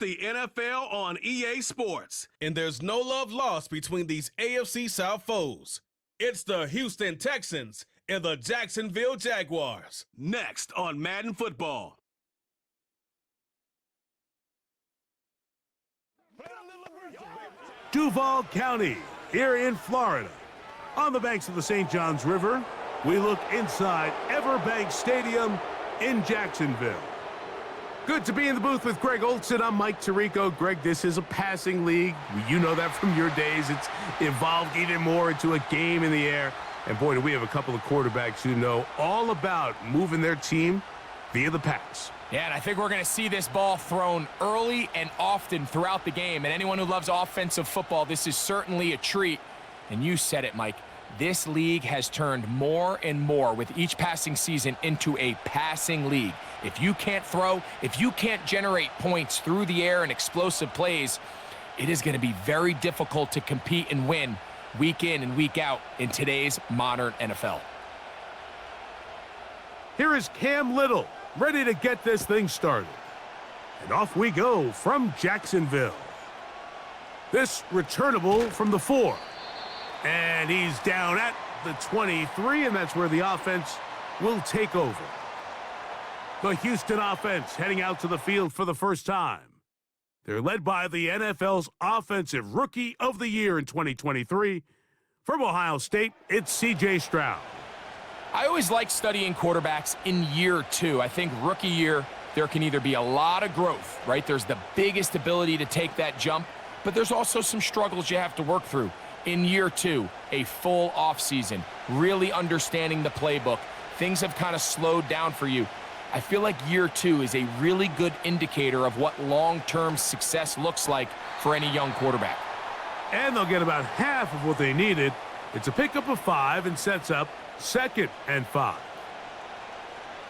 the NFL on EA Sports, and there's no love lost between these AFC South foes. It's the Houston Texans and the Jacksonville Jaguars. Next on Madden Football. Duval County, here in Florida. On the banks of the St. Johns River, we look inside Everbank Stadium in Jacksonville. Good to be in the booth with Greg Olson. I'm Mike Tirico. Greg, this is a passing league. You know that from your days. It's evolved even more into a game in the air. And boy, do we have a couple of quarterbacks who know all about moving their team via the pass. Yeah, and I think we're going to see this ball thrown early and often throughout the game. And anyone who loves offensive football, this is certainly a treat. And you said it, Mike. This league has turned more and more with each passing season into a passing league. If you can't throw, if you can't generate points through the air and explosive plays, it is going to be very difficult to compete and win week in and week out in today's modern NFL. Here is Cam Little, ready to get this thing started. And off we go from Jacksonville. This returnable from the 4. And he's down at the 23, and that's where the offense will take over. The Houston offense heading out to the field for the first time. They're led by the NFL's Offensive Rookie of the Year in 2023. From Ohio State, it's C.J. Stroud. I always like studying quarterbacks in year 2. I think rookie year, there can either be a lot of growth, right? There's the biggest ability to take that jump, but there's also some struggles you have to work through. In year 2, a full offseason, really understanding the playbook. Things have kind of slowed down for you. I feel like year 2 is a really good indicator of what long-term success looks like for any young quarterback. And they'll get about half of what they needed. It's a pickup of 5 and sets up 2nd and 5.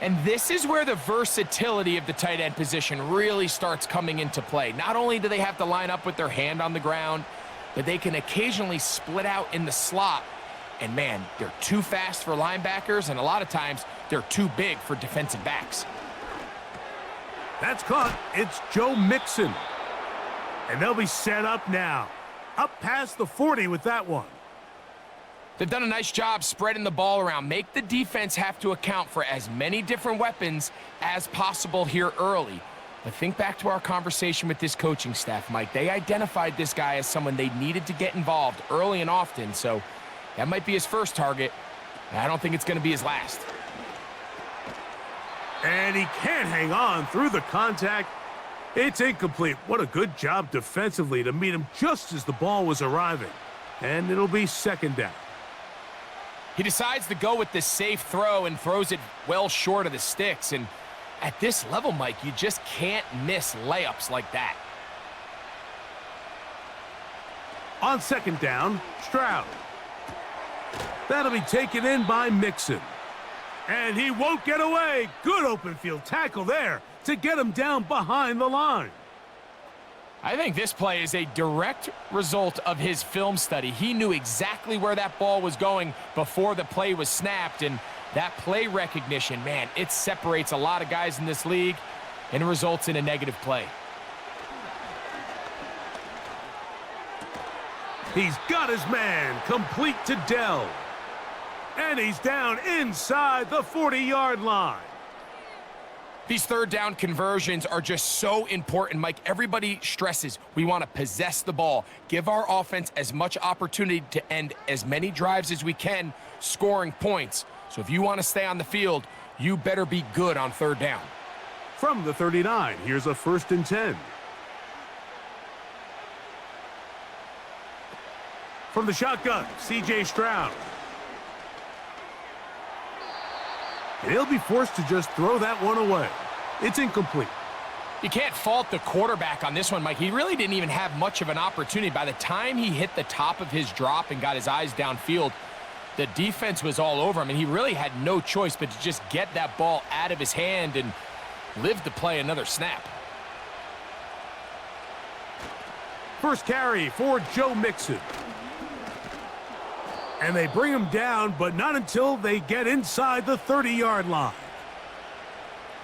And this is where the versatility of the tight end position really starts coming into play. Not only do they have to line up with their hand on the ground, but they can occasionally split out in the slot. And man, they're too fast for linebackers, and a lot of times they're too big for defensive backs. That's caught. It's Joe Mixon. And they'll be set up now. Up past the 40 with that one. They've done a nice job spreading the ball around. Make the defense have to account for as many different weapons as possible here early. But think back to our conversation with this coaching staff, Mike. They identified this guy as someone they needed to get involved early and often, so that might be his first target. I don't think it's going to be his last. And he can't hang on through the contact. It's incomplete. What a good job defensively to meet him just as the ball was arriving. And it'll be 2nd down. He decides to go with this safe throw and throws it well short of the sticks. And at this level, Mike, you just can't miss layups like that. On 2nd down, Stroud. That'll be taken in by Mixon. And he won't get away. Good open field tackle there to get him down behind the line. I think this play is a direct result of his film study. He knew exactly where that ball was going before the play was snapped, and that play recognition, man, it separates a lot of guys in this league and results in a negative play. He's got his man, complete to Dell. And he's down inside the 40-yard line. These 3rd down conversions are just so important, Mike. Everybody stresses we want to possess the ball, give our offense as much opportunity to end as many drives as we can, scoring points. So if you want to stay on the field, you better be good on 3rd down. From the 39, here's a 1st and 10. From the shotgun, C.J. Stroud. And he'll be forced to just throw that one away. It's incomplete. You can't fault the quarterback on this one, Mike. He really didn't even have much of an opportunity. By the time he hit the top of his drop and got his eyes downfield, the defense was all over him, and he really had no choice but to just get that ball out of his hand and live to play another snap. First carry for Joe Mixon. And they bring him down, but not until they get inside the 30-yard line.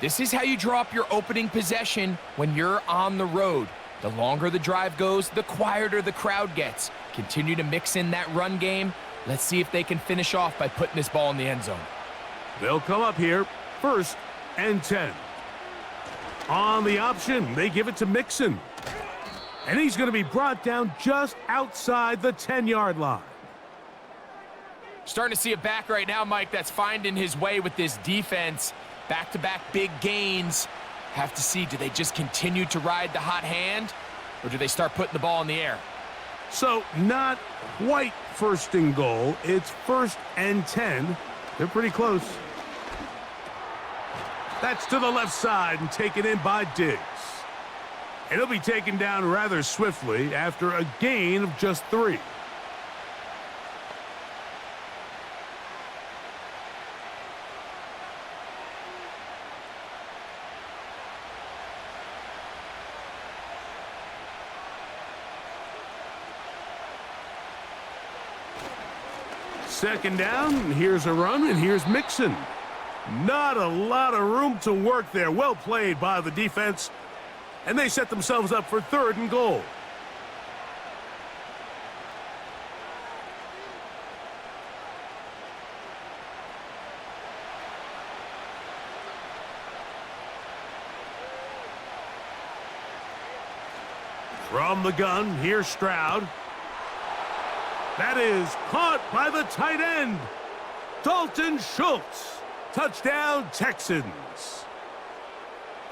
This is how you draw up your opening possession when you're on the road. The longer the drive goes, the quieter the crowd gets. Continue to mix in that run game. Let's see if they can finish off by putting this ball in the end zone. They'll come up here, 1st and 10. On the option, they give it to Mixon. And he's going to be brought down just outside the 10-yard line. Starting to see a back right now, Mike, that's finding his way with this defense. Back-to-back big gains. Have to see, do they just continue to ride the hot hand, or do they start putting the ball in the air? So not quite 1st and goal. It's 1st and 10. They're pretty close. That's to the left side and taken in by Diggs. And he'll be taken down rather swiftly after a gain of just 3. Second down, and here's a run, and here's Mixon. Not a lot of room to work there. Well played by the defense. And they set themselves up for 3rd and goal. From the gun, here's Stroud. That is caught by the tight end, Dalton Schultz. Touchdown, Texans.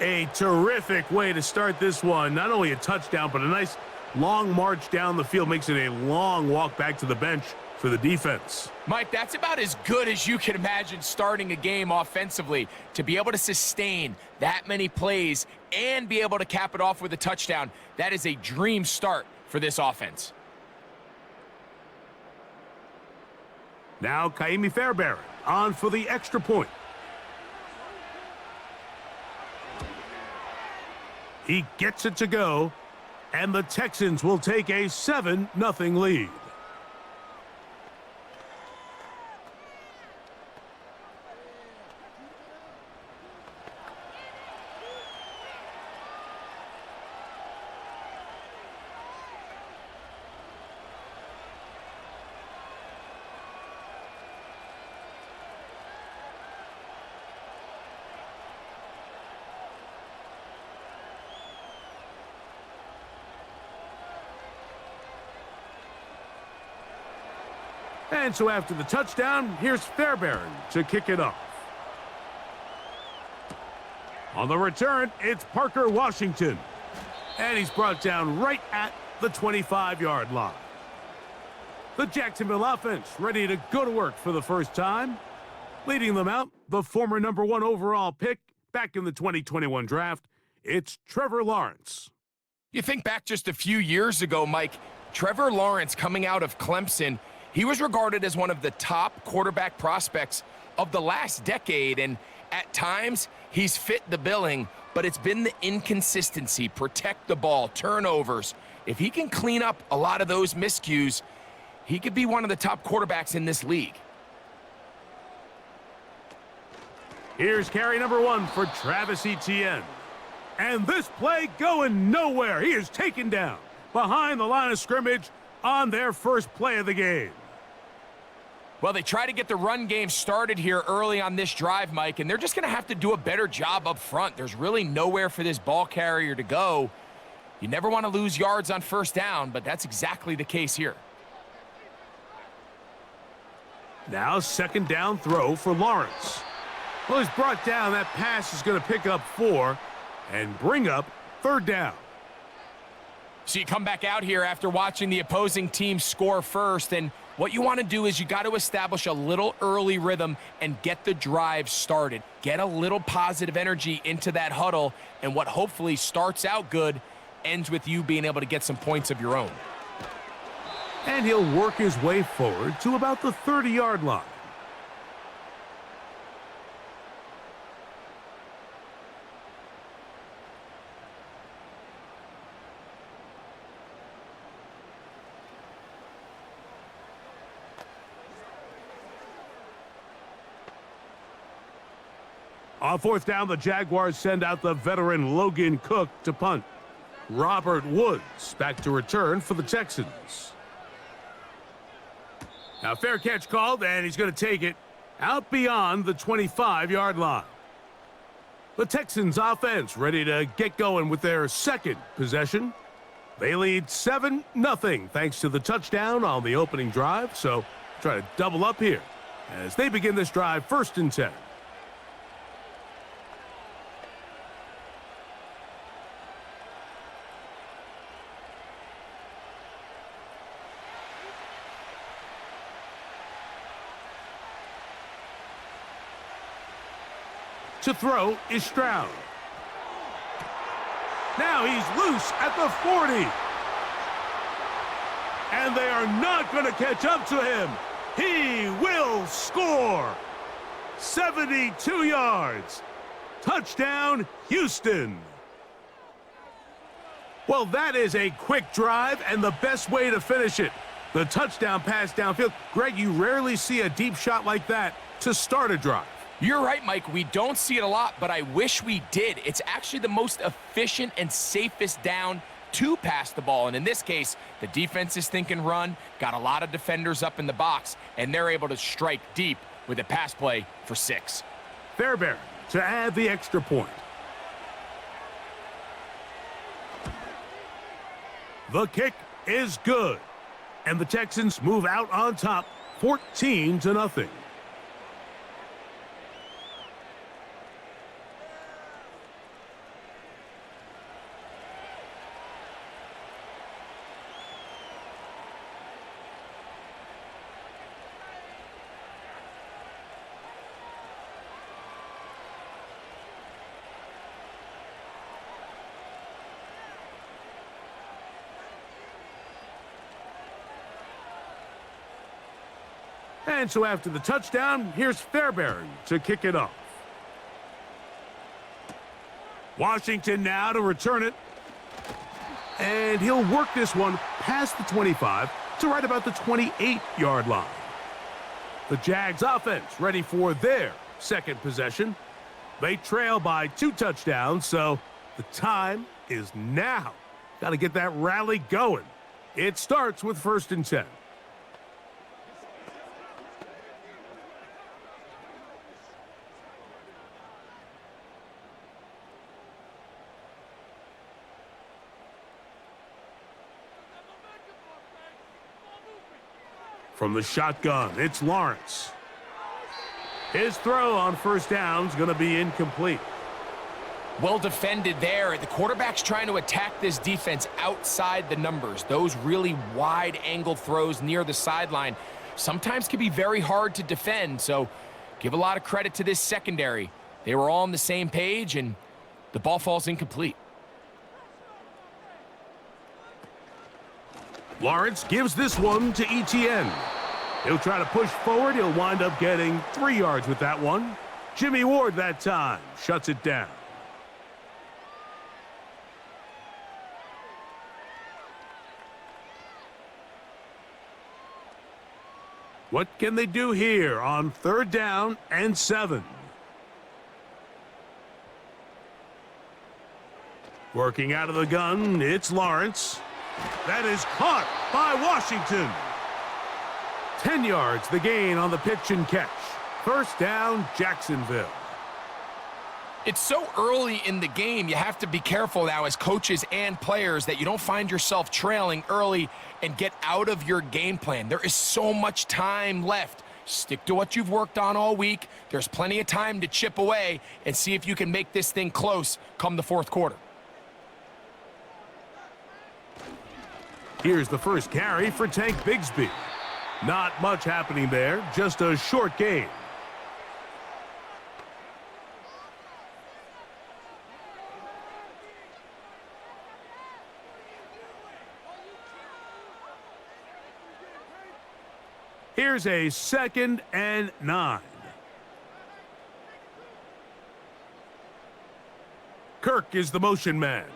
A terrific way to start this one. Not only a touchdown, but a nice long march down the field. Makes it a long walk back to the bench for the defense. Mike, that's about as good as you can imagine starting a game offensively. To be able to sustain that many plays and be able to cap it off with a touchdown, that is a dream start for this offense. Now Kaimi Fairbairn on for the extra point. He gets it to go, and the Texans will take a 7-0 lead. And so after the touchdown, here's Fairbairn to kick it off. On the return, it's Parker Washington. And he's brought down right at the 25-yard line. The Jacksonville offense ready to go to work for the first time. Leading them out, the former #1 overall pick back in the 2021 draft, it's Trevor Lawrence. You think back just a few years ago, Mike, Trevor Lawrence coming out of Clemson, he was regarded as one of the top quarterback prospects of the last decade, and at times he's fit the billing, but it's been the inconsistency, protect the ball, turnovers. If he can clean up a lot of those miscues, he could be one of the top quarterbacks in this league. Here's carry #1 for Travis Etienne. And this play going nowhere. He is taken down behind the line of scrimmage on their first play of the game. Well, they try to get the run game started here early on this drive, Mike, and they're just going to have to do a better job up front. There's really nowhere for this ball carrier to go. You never want to lose yards on first down, but that's exactly the case here. Now second down throw for Lawrence. Well, he's brought down. That pass is going to pick up 4 and bring up third down. So you come back out here after watching the opposing team score first, and what you want to do is you got to establish a little early rhythm and get the drive started. Get a little positive energy into that huddle, and what hopefully starts out good ends with you being able to get some points of your own. And he'll work his way forward to about the 30-yard line. On fourth down, the Jaguars send out the veteran Logan Cook to punt. Robert Woods back to return for the Texans. Now fair catch called, and he's going to take it out beyond the 25-yard line. The Texans offense ready to get going with their second possession. They lead 7-0 thanks to the touchdown on the opening drive, so try to double up here as they begin this drive 1st and 10. To throw is Stroud. Now he's loose at the 40. And they are not going to catch up to him. He will score. 72 yards. Touchdown, Houston. Well, that is a quick drive and the best way to finish it. The touchdown pass downfield. Greg, you rarely see a deep shot like that to start a drive. You're right, Mike. We don't see it a lot, but I wish we did. It's actually the most efficient and safest down to pass the ball. And in this case, the defense is thinking run, got a lot of defenders up in the box, and they're able to strike deep with a pass play for 6. Fairbairn to add the extra point. The kick is good. And the Texans move out on top 14-0. And so after the touchdown, here's Fairbairn to kick it off. Washington now to return it. And he'll work this one past the 25 to right about the 28-yard line. The Jags offense ready for their second possession. They trail by 2 touchdowns, so the time is now. Got to get that rally going. It starts with 1st and 10. From the shotgun, it's Lawrence. His throw on 1st down is going to be incomplete. Well defended there. The quarterback's trying to attack this defense outside the numbers. Those really wide angle throws near the sideline sometimes can be very hard to defend, so give a lot of credit to this secondary. They were all on the same page, and the ball falls incomplete. Lawrence gives this one to Etienne. He'll try to push forward. He'll wind up getting 3 yards with that one. Jimmy Ward that time shuts it down. What can they do here on 3rd down and 7? Working out of the gun, it's Lawrence. That is caught by Washington. 10 yards, the gain on the pitch and catch. 1st down, Jacksonville. It's so early in the game, you have to be careful now as coaches and players that you don't find yourself trailing early and get out of your game plan. There is so much time left. Stick to what you've worked on all week. There's plenty of time to chip away and see if you can make this thing close come the 4th quarter. Here's the first carry for Tank Bigsby. Not much happening there, just a short gain. Here's a 2nd and 9. Kirk is the motion man.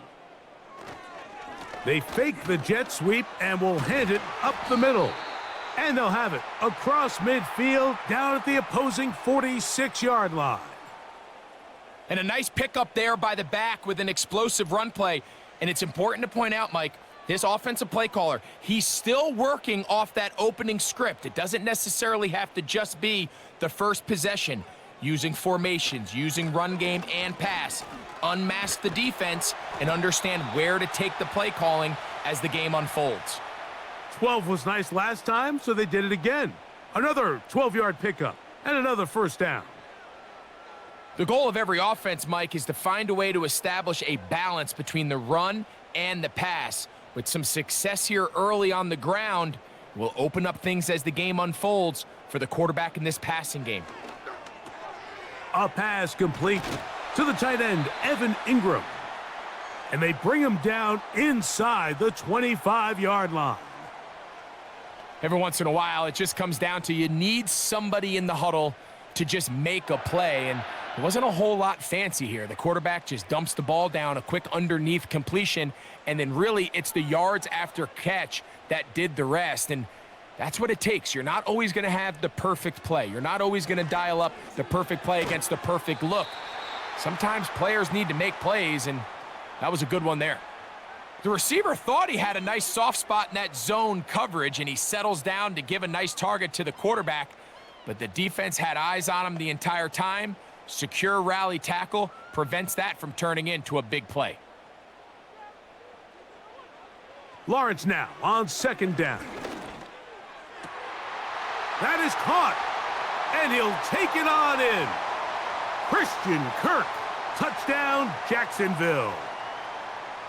They fake the jet sweep and will hand it up the middle. And they'll have it across midfield down at the opposing 46-yard line. And a nice pickup there by the back with an explosive run play. And it's important to point out, Mike, this offensive play caller, he's still working off that opening script. It doesn't necessarily have to just be the first possession. Using formations, using run game and pass. Unmask the defense and understand where to take the play calling as the game unfolds. 12 was nice last time, so they did it again. Another 12-yard pickup and another first down. The goal of every offense, Mike, is to find a way to establish a balance between the run and the pass. With some success here early on the ground, will open up things as the game unfolds for the quarterback in this passing game. A pass complete to the tight end, Evan Ingram. And they bring him down inside the 25-yard line. Every once in a while, it just comes down to you need somebody in the huddle to just make a play. And it wasn't a whole lot fancy here. The quarterback just dumps the ball down, a quick underneath completion, and then really it's the yards after catch that did the rest. And that's what it takes. You're not always going to have the perfect play. You're not always going to dial up the perfect play against the perfect look. Sometimes players need to make plays, and that was a good one there. The receiver thought he had a nice soft spot in that zone coverage, and he settles down to give a nice target to the quarterback, but the defense had eyes on him the entire time. Secure rally tackle prevents that from turning into a big play. Lawrence now on second down. That is caught, and he'll take it on in. Christian Kirk, touchdown, Jacksonville.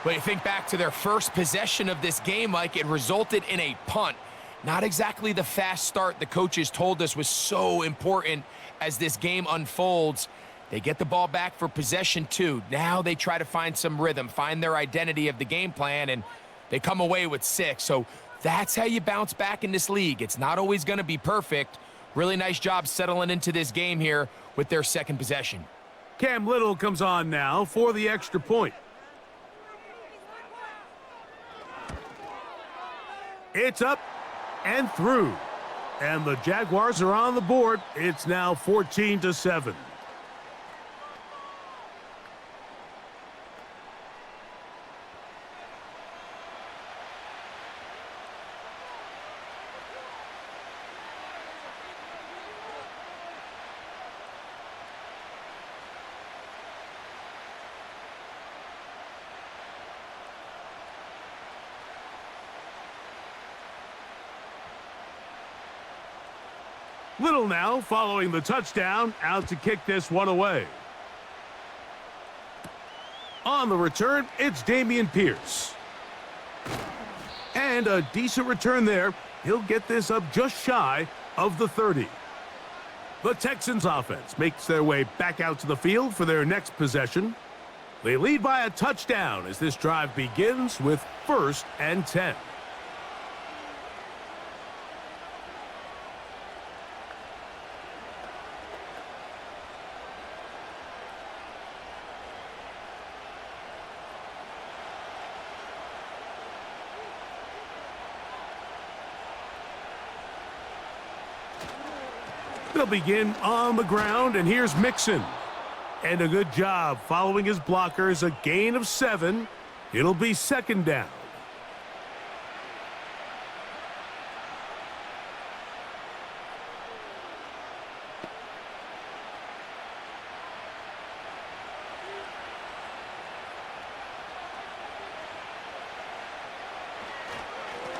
But you think back to their first possession of this game, Mike, it resulted in a punt. Not exactly the fast start the coaches told us was so important as this game unfolds. They get the ball back for possession 2. Now they try to find some rhythm, find their identity of the game plan, and they come away with 6. So that's how you bounce back in this league. It's not always going to be perfect. Really nice job settling into this game here with their second possession. Cam Little comes on now for the extra point. It's up and through. And the Jaguars are on the board. It's now 14-7. Little now following the touchdown, out to kick this one away. On the return, it's Dameon Pierce. And a decent return there. He'll get this up just shy of the 30. The Texans offense makes their way back out to the field for their next possession. They lead by a touchdown as this drive begins with 1st and 10. They'll begin on the ground, and here's Mixon. And a good job following his blockers, a gain of 7. It'll be 2nd down.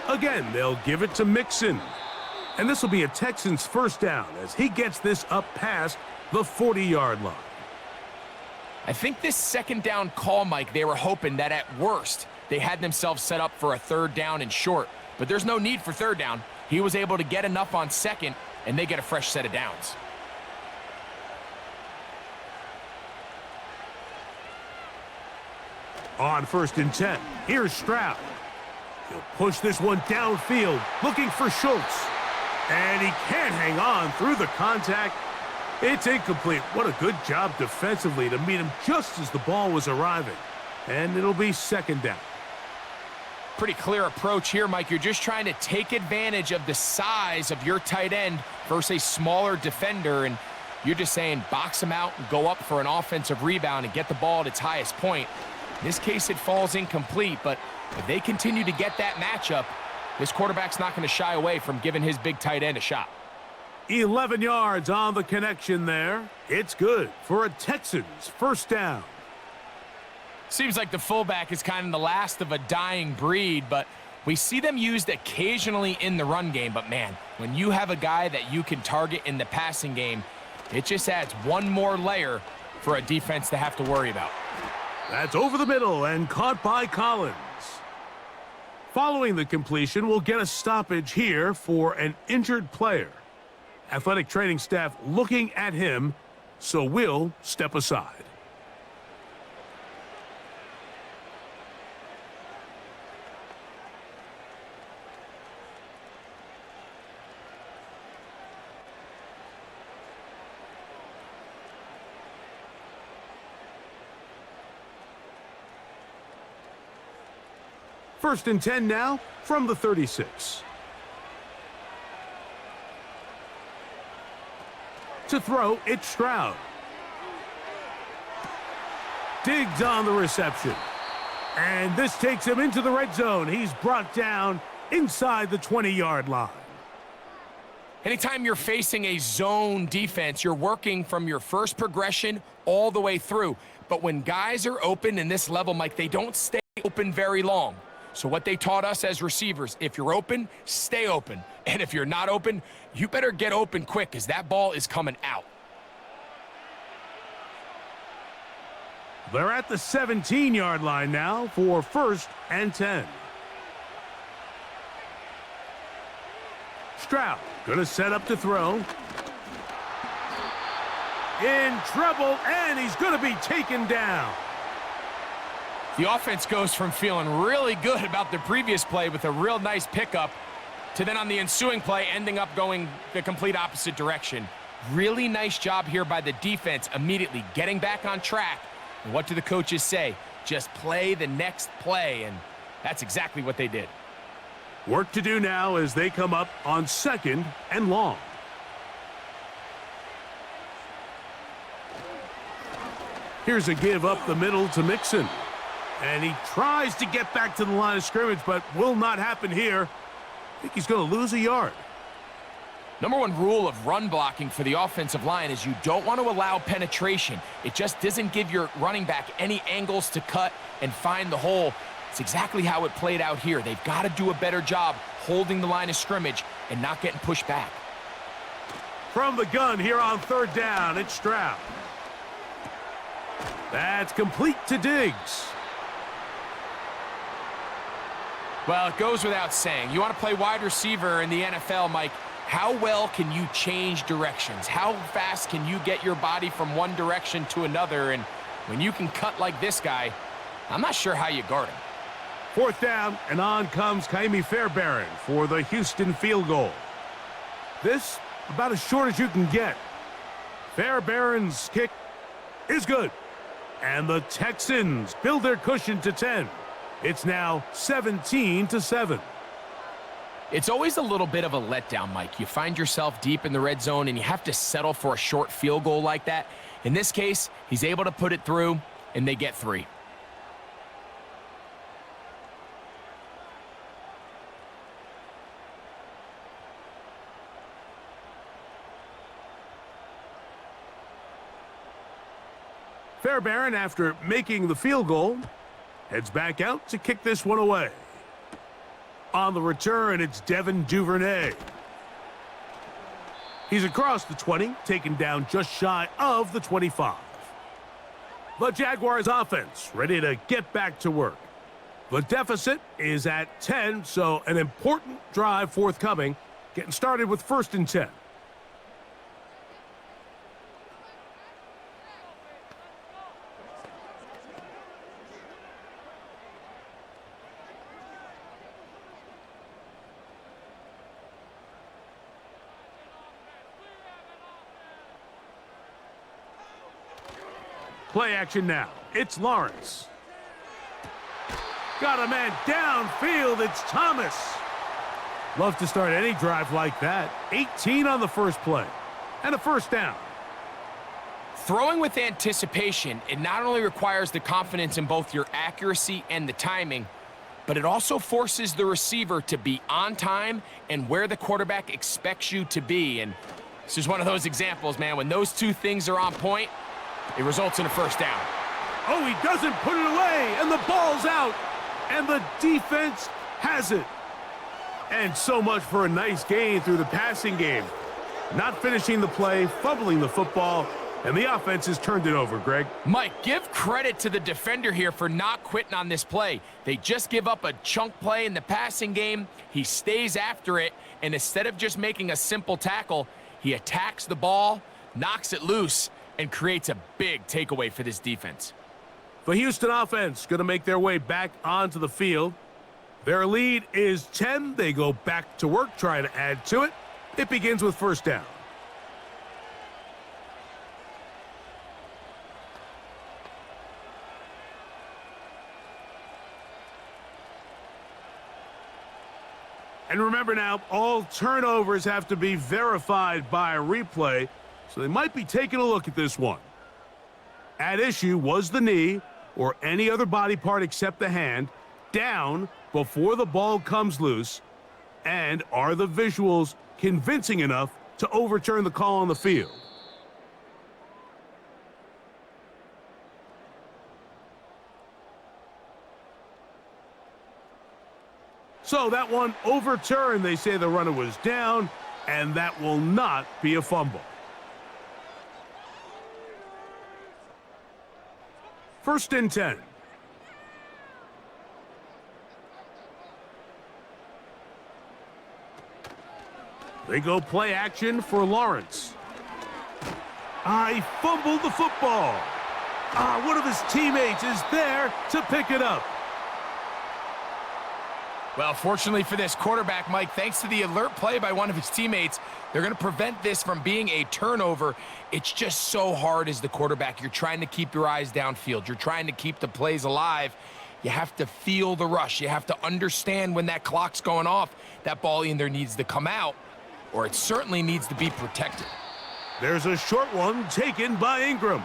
Again, they'll give it to Mixon. And this will be a Texans first down as he gets this up past the 40-yard line. I think this 2nd down call, Mike, they were hoping that at worst they had themselves set up for a 3rd down and short. But there's no need for 3rd down. He was able to get enough on 2nd, and they get a fresh set of downs. On 1st and 10, here's Stroud. He'll push this one downfield, looking for Schultz. And he can't hang on through the contact. It's incomplete. What a good job defensively to meet him just as the ball was arriving. And it'll be 2nd down. Pretty clear approach here, Mike. You're just trying to take advantage of the size of your tight end versus a smaller defender. And You're just saying box them out and go up for an offensive rebound and get the ball at its highest point. In this case, it falls incomplete, but if they continue to get that matchup, this quarterback's not going to shy away from giving his big tight end a shot. 11 yards on the connection there. It's good for a Texans first down. Seems like the fullback is kind of the last of a dying breed, but we see them used occasionally in the run game. But, man, when you have a guy that you can target in the passing game, it just adds one more layer for a defense to have to worry about. That's over the middle and caught by Collins. Following the completion, we'll get a stoppage here for an injured player. Athletic training staff looking at him, so we'll step aside. First and 10 now from the 36. To throw, it's Stroud. Diggs on the reception. And this takes him into the red zone. He's brought down inside the 20-yard line. Anytime you're facing a zone defense, you're working from your first progression all the way through. But when guys are open in this level, Mike, they don't stay open very long. So what they taught us as receivers, if you're open, stay open. And if you're not open, you better get open quick because that ball is coming out. They're at the 17-yard line now for first and 10. Stroud going to set up to throw. In trouble, and he's going to be taken down. The offense goes from feeling really good about the previous play with a real nice pickup to then on the ensuing play ending up going the complete opposite direction. Really nice job here by the defense immediately getting back on track. And what do the coaches say? Just play the next play, and that's exactly what they did. Work to do now as they come up on second and long. Here's a give up the middle to Mixon. And he tries to get back to the line of scrimmage, but will not happen here. I think he's going to lose a yard. Number one rule of run blocking for the offensive line is you don't want to allow penetration. It just doesn't give your running back any angles to cut and find the hole. It's exactly how it played out here. They've got to do a better job holding the line of scrimmage and not getting pushed back. From the gun here on third down, it's Stroud. That's complete to Diggs. Well, it goes without saying. You want to play wide receiver in the NFL, Mike, how well can you change directions? How fast can you get your body from one direction to another? And when you can cut like this guy, I'm not sure how you guard him. Fourth down, and on comes Kaimi Fairbairn for the Houston field goal. This, about as short as you can get. Fairbairn's kick is good. And the Texans build their cushion to 10. It's now 17-7. It's always a little bit of a letdown, Mike. You find yourself deep in the red zone, and you have to settle for a short field goal like that. In this case, he's able to put it through, and they get 3. Fairbairn, after making the field goal, heads back out to kick this one away. On the return, it's Devin Duvernay. He's across the 20, taken down just shy of the 25. The Jaguars offense ready to get back to work. The deficit is at 10, so an important drive forthcoming, getting started with first and 10. Play action now. It's Lawrence. Got a man downfield. It's Thomas. Love to start any drive like that. 18 on the first play. And a first down. Throwing with anticipation, it not only requires the confidence in both your accuracy and the timing, but it also forces the receiver to be on time and where the quarterback expects you to be. And this is one of those examples, man. When those two things are on point, it results in a first down. Oh, he doesn't put it away, and the ball's out, and the defense has it. And so much for a nice gain through the passing game. Not finishing the play, fumbling the football, and the offense has turned it over, Greg. Mike, give credit to the defender here for not quitting on this play. They just give up a chunk play in the passing game. He stays after it, and instead of just making a simple tackle, he attacks the ball, knocks it loose, and creates a big takeaway for this defense. The Houston offense going to make their way back onto the field. Their lead is 10. They go back to work, trying to add to it. It begins with first down. And remember now, all turnovers have to be verified by a replay, so they might be taking a look at this one. At issue was the knee, or any other body part except the hand, down before the ball comes loose, and are the visuals convincing enough to overturn the call on the field? So that one overturned. They say the runner was down, and that will not be a fumble. First and 10. They go play action for Lawrence. He fumbled the football. One of his teammates is there to pick it up. Well, fortunately for this quarterback, Mike, thanks to the alert play by one of his teammates, they're going to prevent this from being a turnover. It's just so hard as the quarterback. You're trying to keep your eyes downfield. You're trying to keep the plays alive. You have to feel the rush. You have to understand when that clock's going off. That ball either needs to come out, or it certainly needs to be protected. There's a short one taken by Ingram.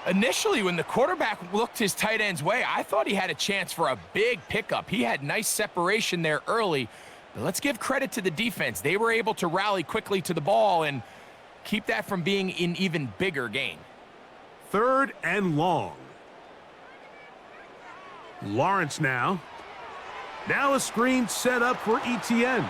Initially, when the quarterback looked his tight end's way, I thought he had a chance for a big pickup. He had nice separation there early. But let's give credit to the defense. They were able to rally quickly to the ball and keep that from being an even bigger gain. Third and long. Lawrence now. Now a screen set up for ETN.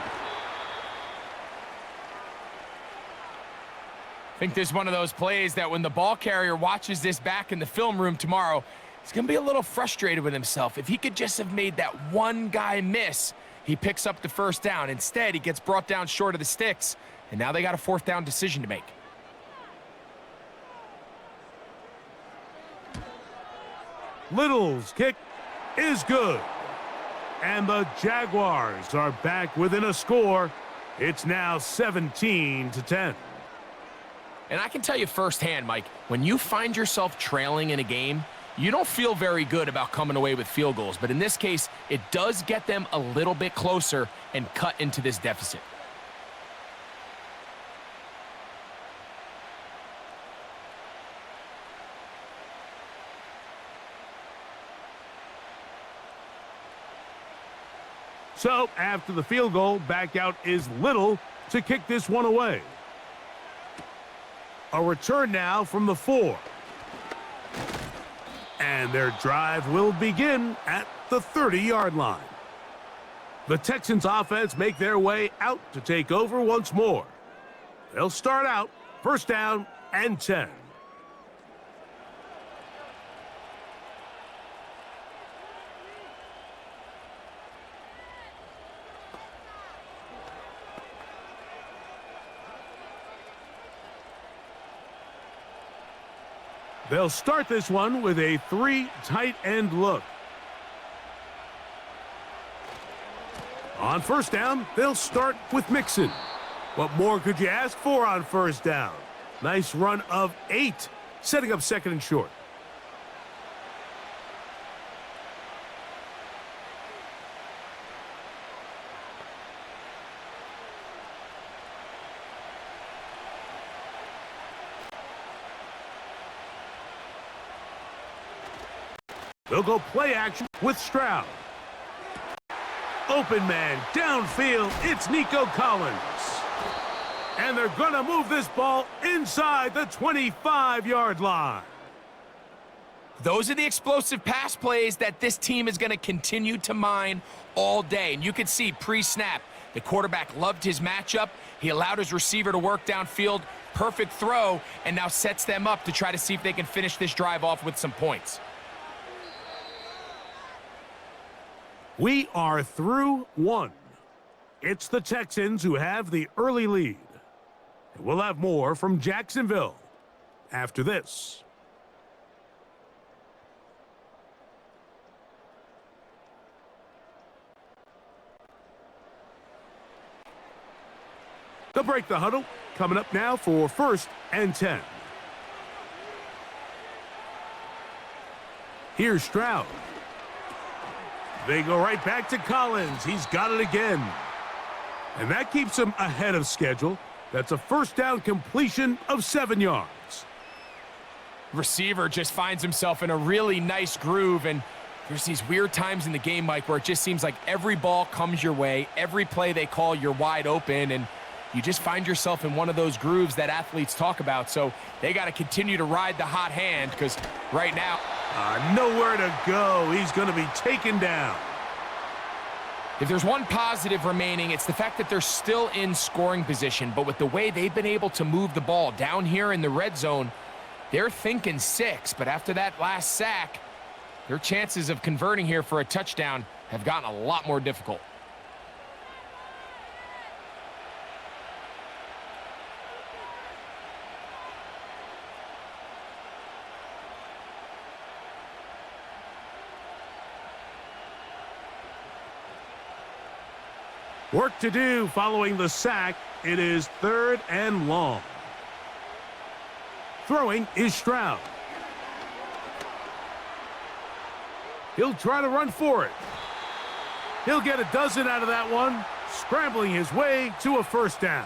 I think this is one of those plays that when the ball carrier watches this back in the film room tomorrow, he's going to be a little frustrated with himself. If he could just have made that one guy miss, he picks up the first down. Instead, he gets brought down short of the sticks, and now they got a fourth down decision to make. Little's kick is good. And the Jaguars are back within a score. It's now 17-10. And I can tell you firsthand, Mike, when you find yourself trailing in a game, you don't feel very good about coming away with field goals. But in this case, it does get them a little bit closer and cut into this deficit. So after the field goal, back out is Little to kick this one away. A return now from the 4. And their drive will begin at the 30-yard line. The Texans offense make their way out to take over once more. They'll start out first down and 10. They'll start this one with a 3 tight end look. On first down, they'll start with Mixon. What more could you ask for on first down? Nice run of 8, setting up second and short. They'll go play action with Stroud. Open man, downfield, it's Nico Collins. And they're going to move this ball inside the 25-yard line. Those are the explosive pass plays that this team is going to continue to mine all day. And you can see pre-snap, the quarterback loved his matchup. He allowed his receiver to work downfield. Perfect throw, and now sets them up to try to see if they can finish this drive off with some points. We are through one. It's the Texans who have the early lead. And we'll have more from Jacksonville after this. They'll break the huddle. Coming up now for 1st and 10. Here's Stroud. They go right back to Collins. He's got it again. And that keeps him ahead of schedule. That's a first down completion of 7 yards. Receiver just finds himself in a really nice groove, and there's these weird times in the game, Mike, where it just seems like every ball comes your way. Every play they call, you're wide open, and you just find yourself in one of those grooves that athletes talk about. So they got to continue to ride the hot hand, because right now, nowhere to go. He's going to be taken down. if there's one positive remaining, it's the fact that they're still in scoring position. But with the way they've been able to move the ball down here in the red zone, they're thinking 6. But after that last sack, their chances of converting here for a touchdown have gotten a lot more difficult. Work to do following the sack. It is 3rd and long. Throwing is Stroud. He'll try to run for it. He'll get a dozen out of that one, scrambling his way to a 1st down.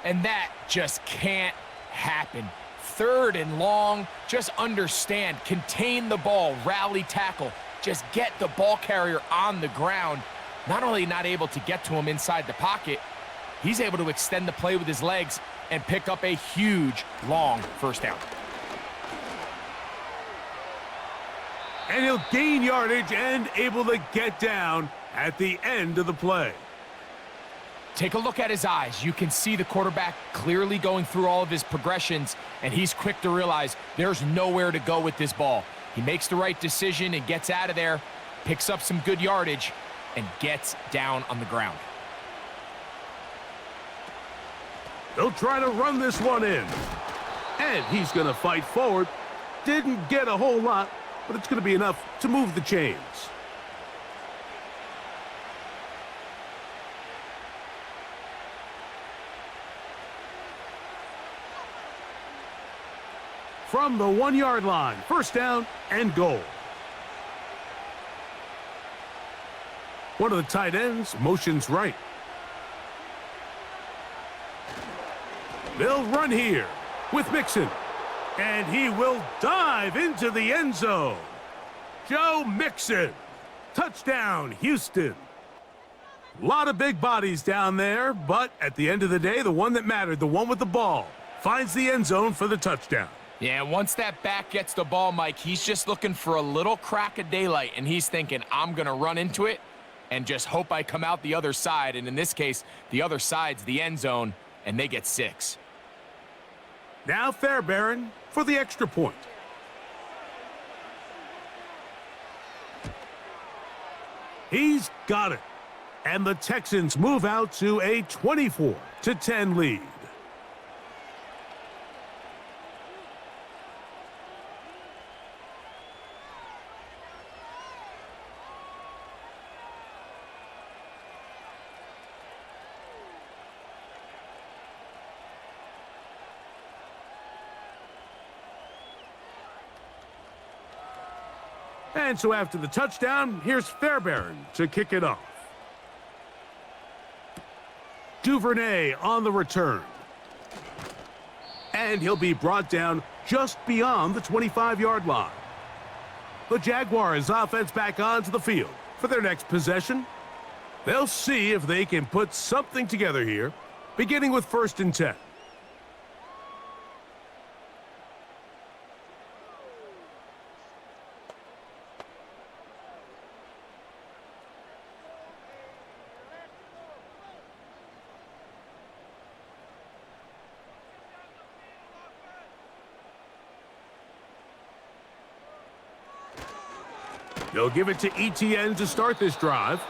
And that just can't happen. 3rd and long, just understand, contain the ball, rally tackle, just get the ball carrier on the ground. Not only not able to get to him inside the pocket, he's able to extend the play with his legs and pick up a huge, long 1st down. And he'll gain yardage and able to get down at the end of the play. Take a look at his eyes. You can see the quarterback clearly going through all of his progressions, and he's quick to realize there's nowhere to go with this ball. He makes the right decision and gets out of there, picks up some good yardage, and gets down on the ground. They'll try to run this one in. And he's going to fight forward. Didn't get a whole lot, but it's going to be enough to move the chains. From the 1-yard line, 1st down and goal. One of the tight ends motions right. They'll run here with Mixon. And he will dive into the end zone. Joe Mixon. Touchdown, Houston. A lot of big bodies down there, but at the end of the day, the one that mattered, the one with the ball, finds the end zone for the touchdown. Yeah, once that back gets the ball, Mike, he's just looking for a little crack of daylight, and he's thinking, I'm going to run into it and just hope I come out the other side. And in this case, the other side's the end zone, and they get 6. Now Fairbairn for the extra point. He's got it. And the Texans move out to a 24-10 lead. And so after the touchdown, here's Fairbairn to kick it off. Duvernay on the return. And he'll be brought down just beyond the 25-yard line. The Jaguars offense back onto the field for their next possession. They'll see if they can put something together here, beginning with 1st and 10. They'll give it to ETN to start this drive.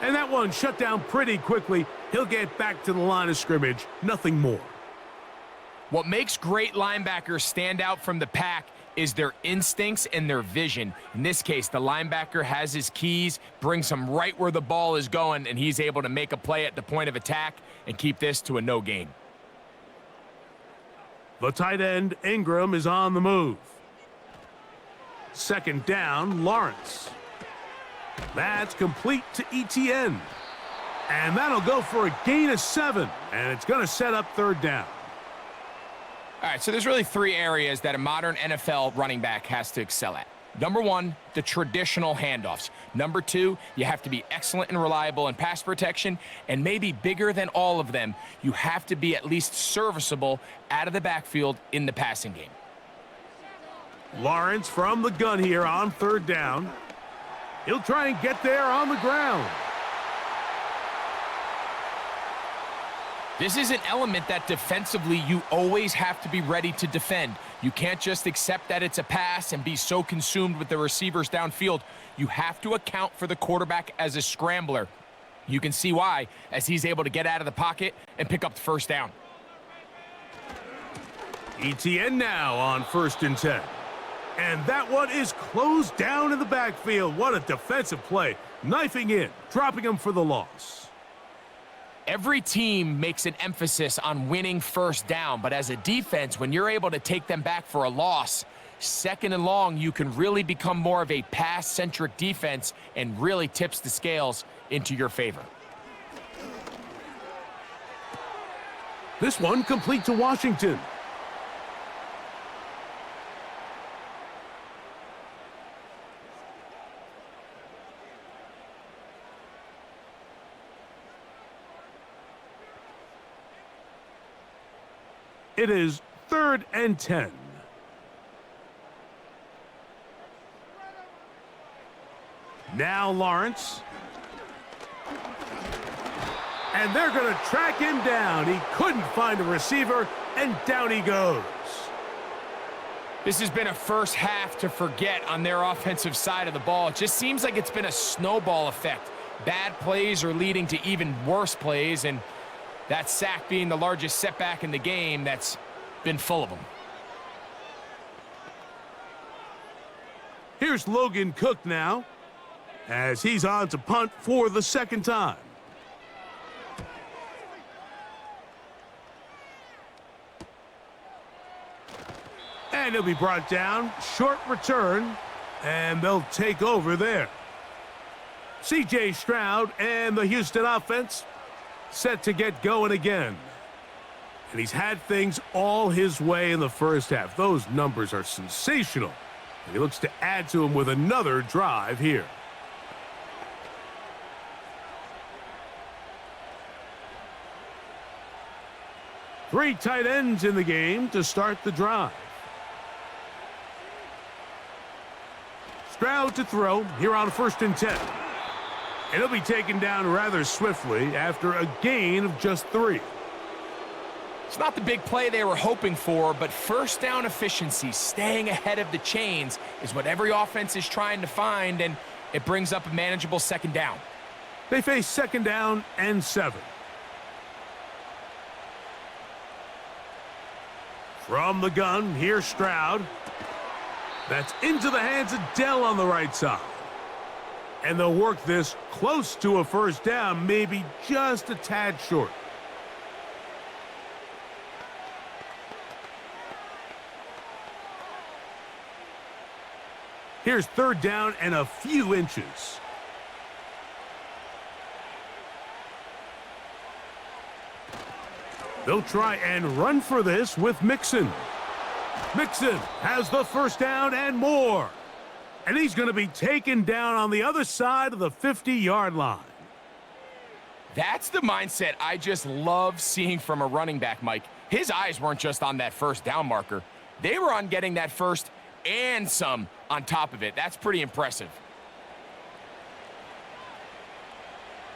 And that one shut down pretty quickly. He'll get back to the line of scrimmage, nothing more. What makes great linebackers stand out from the pack is their instincts and their vision. In this case, the linebacker has his keys, brings him right where the ball is going, and he's able to make a play at the point of attack and keep this to a no gain. The tight end, Ingram, is on the move. 2nd down, Lawrence. That's complete to ETN. And that'll go for a gain of 7. And it's going to set up 3rd down. All right, so there's really 3 areas that a modern NFL running back has to excel at. Number 1, the traditional handoffs. Number 2, you have to be excellent and reliable in pass protection. And maybe bigger than all of them, you have to be at least serviceable out of the backfield in the passing game. Lawrence from the gun here on 3rd down. He'll try and get there on the ground. This is an element that defensively you always have to be ready to defend. You can't just accept that it's a pass and be so consumed with the receivers downfield. You have to account for the quarterback as a scrambler. You can see why, as he's able to get out of the pocket and pick up the 1st down. ETN now on 1st and 10. And that one is closed down in the backfield. What a defensive play. Knifing in, dropping him for the loss. Every team makes an emphasis on winning 1st down, but as a defense, when you're able to take them back for a loss, 2nd and long, you can really become more of a pass-centric defense and really tips the scales into your favor. This one complete to Washington. It is 3rd and 10. Now Lawrence. And they're going to track him down. He couldn't find a receiver, and down he goes. This has been a first half to forget on their offensive side of the ball. It just seems like it's been a snowball effect. Bad plays are leading to even worse plays, and that sack being the largest setback in the game, that's been full of them. Here's Logan Cook now, as he's on to punt for the 2nd time. And he'll be brought down. Short return, and they'll take over there. C.J. Stroud and the Houston offense set to get going again. And he's had things all his way in the 1st half. Those numbers are sensational. And he looks to add to them with another drive here. Three tight ends in the game to start the drive. Stroud to throw here on 1st and 10. And he'll be taken down rather swiftly after a gain of just 3. It's not the big play they were hoping for, but 1st down efficiency, staying ahead of the chains, is what every offense is trying to find, and it brings up a manageable 2nd down. They face 2nd down and 7. From the gun, here's Stroud. That's into the hands of Dell on the right side. And they'll work this close to a 1st down, maybe just a tad short. Here's 3rd down and a few inches. They'll try and run for this with Mixon. Mixon has the 1st down and more. And he's going to be taken down on the other side of the 50-yard line. That's the mindset I just love seeing from a running back, Mike. His eyes weren't just on that first down marker. They were on getting that first and some on top of it. That's pretty impressive.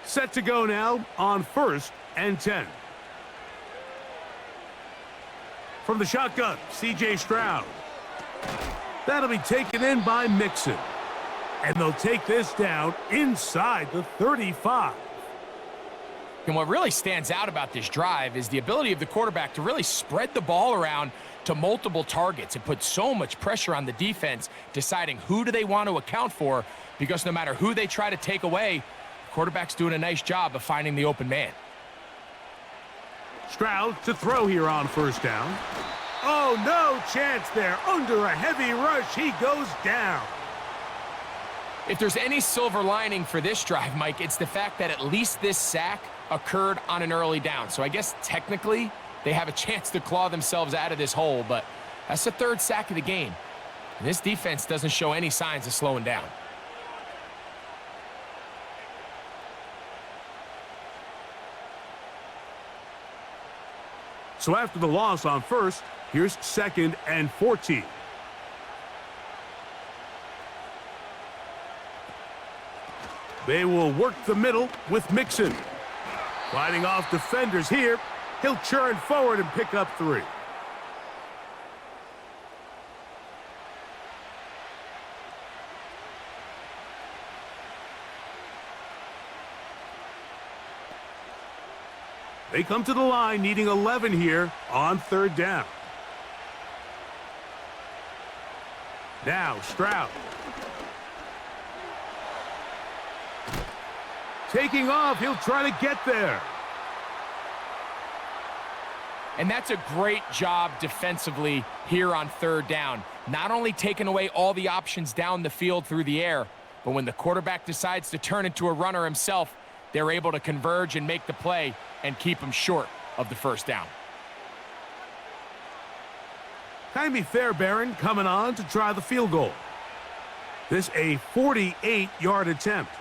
Set to go now on 1st and 10. From the shotgun, C.J. Stroud. That'll be taken in by Mixon. And they'll take this down inside the 35. And what really stands out about this drive is the ability of the quarterback to really spread the ball around to multiple targets. It puts so much pressure on the defense deciding who do they want to account for, because no matter who they try to take away, the quarterback's doing a nice job of finding the open man. Stroud to throw here on 1st down. Oh, no chance there. Under a heavy rush, he goes down. If there's any silver lining for this drive, Mike, it's the fact that at least this sack occurred on an early down. So I guess technically they have a chance to claw themselves out of this hole, but that's the 3rd sack of the game. And this defense doesn't show any signs of slowing down. So after the loss on 1st, here's 2nd and 14. They will work the middle with Mixon. Fighting off defenders here. He'll churn forward and pick up 3. They come to the line needing 11 here on 3rd down. Now Stroud. Taking off, he'll try to get there. And that's a great job defensively here on 3rd down. Not only taking away all the options down the field through the air, but when the quarterback decides to turn into a runner himself, they're able to converge and make the play and keep him short of the 1st down. Jaime Fairbairn coming on to try the field goal. This a 48-yard attempt.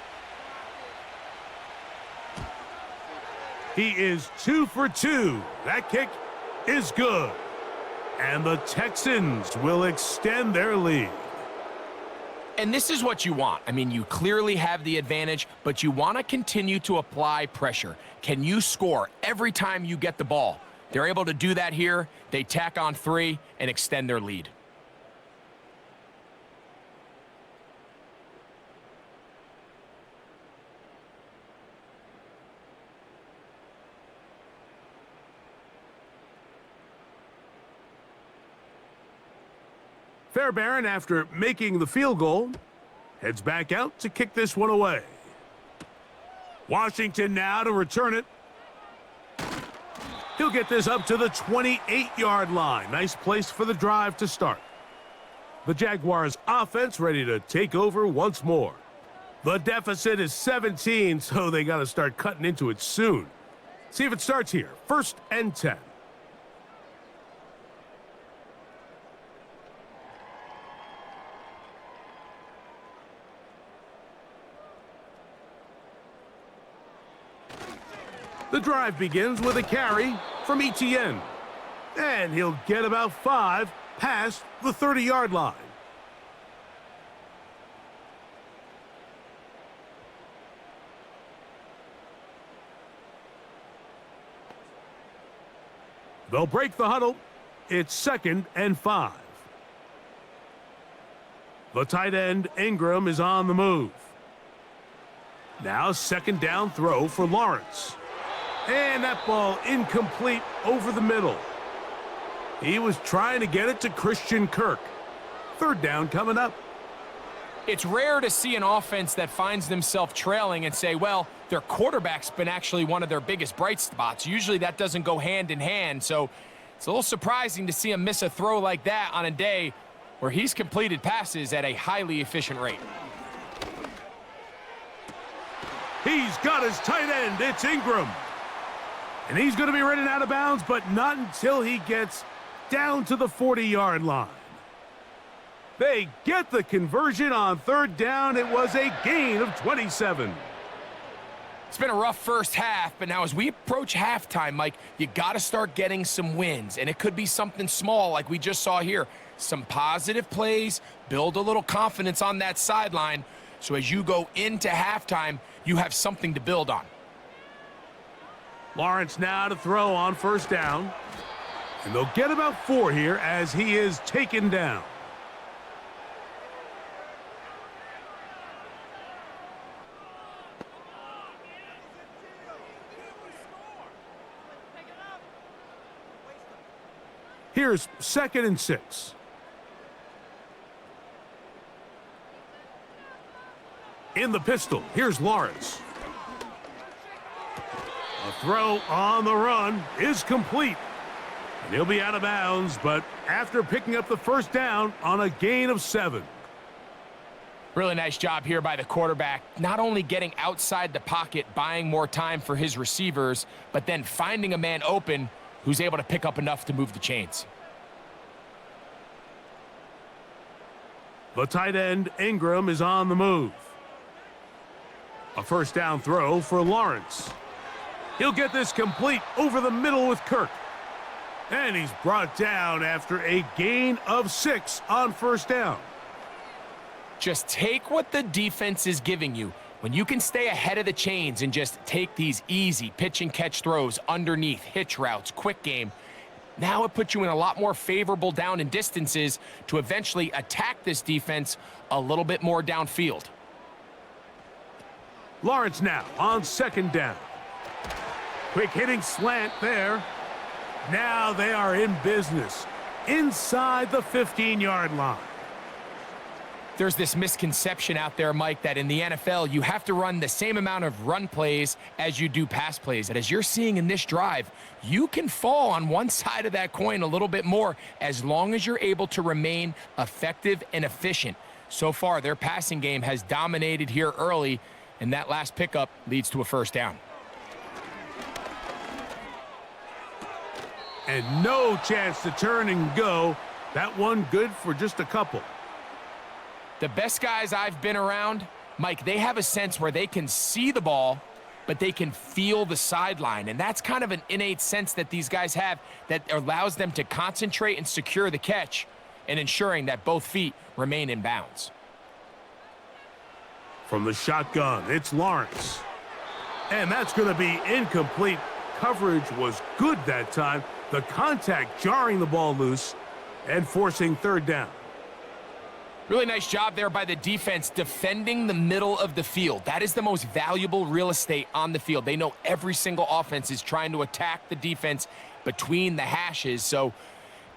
He is 2 for 2. That kick is good. And the Texans will extend their lead. And this is what you want. I mean, you clearly have the advantage, but you want to continue to apply pressure. Can you score every time you get the ball? They're able to do that here. They tack on 3 and extend their lead. Fairbairn, after making the field goal, heads back out to kick this one away. Washington now to return it. He'll get this up to the 28-yard line. Nice place for the drive to start. The Jaguars offense ready to take over once more. The deficit is 17, so they got to start cutting into it soon. See if it starts here. 1st and 10. The drive begins with a carry from Etienne. And he'll get about 5 past the 30-yard line. They'll break the huddle. It's 2nd and 5. The tight end, Ingram, is on the move. Now 2nd down throw for Lawrence. And that ball incomplete over the middle. He was trying to get it to Christian Kirk. 3rd down coming up. It's rare to see an offense that finds themselves trailing and say, well, their quarterback's been actually one of their biggest bright spots. Usually that doesn't go hand in hand, so it's a little surprising to see him miss a throw like that on a day where he's completed passes at a highly efficient rate. He's got his tight end. It's Ingram. And he's going to be running out of bounds, but not until he gets down to the 40-yard line. They get the conversion on third down. It was a gain of 27. It's been a rough first half, but now as we approach halftime, Mike, you got to start getting some wins, and it could be something small like we just saw here. Some positive plays, build a little confidence on that sideline, so as you go into halftime, you have something to build on. Lawrence now to throw on first down, and they'll get about 4 here as he is taken down. Here's 2nd and 6. In the pistol, here's Lawrence. A throw on the run is complete. And he'll be out of bounds, but after picking up the first down on a gain of 7. Really nice job here by the quarterback, not only getting outside the pocket, buying more time for his receivers, but then finding a man open who's able to pick up enough to move the chains. The tight end, Ingram, is on the move. A first down throw for Lawrence. He'll get this complete over the middle with Kirk. And he's brought down after a gain of 6 on first down. Just take what the defense is giving you. When you can stay ahead of the chains and just take these easy pitch and catch throws underneath, hitch routes, quick game, now it puts you in a lot more favorable down and distances to eventually attack this defense a little bit more downfield. Lawrence now on 2nd down. Quick hitting slant there. Now they are in business inside the 15-yard line. There's this misconception out there, Mike, that in the NFL, you have to run the same amount of run plays as you do pass plays. And as you're seeing in this drive, you can fall on one side of that coin a little bit more as long as you're able to remain effective and efficient. So far, their passing game has dominated here early, and that last pickup leads to a first down. And no chance to turn and go. That one good for just a couple. The best guys I've been around, Mike, they have a sense where they can see the ball, but they can feel the sideline. And that's kind of an innate sense that these guys have that allows them to concentrate and secure the catch and ensuring that both feet remain in bounds. From the shotgun, it's Lawrence. And that's going to be incomplete. Coverage was good that time. The contact jarring the ball loose and forcing third down. Really nice job there by the defense defending the middle of the field. That is the most valuable real estate on the field. They know every single offense is trying to attack the defense between the hashes. So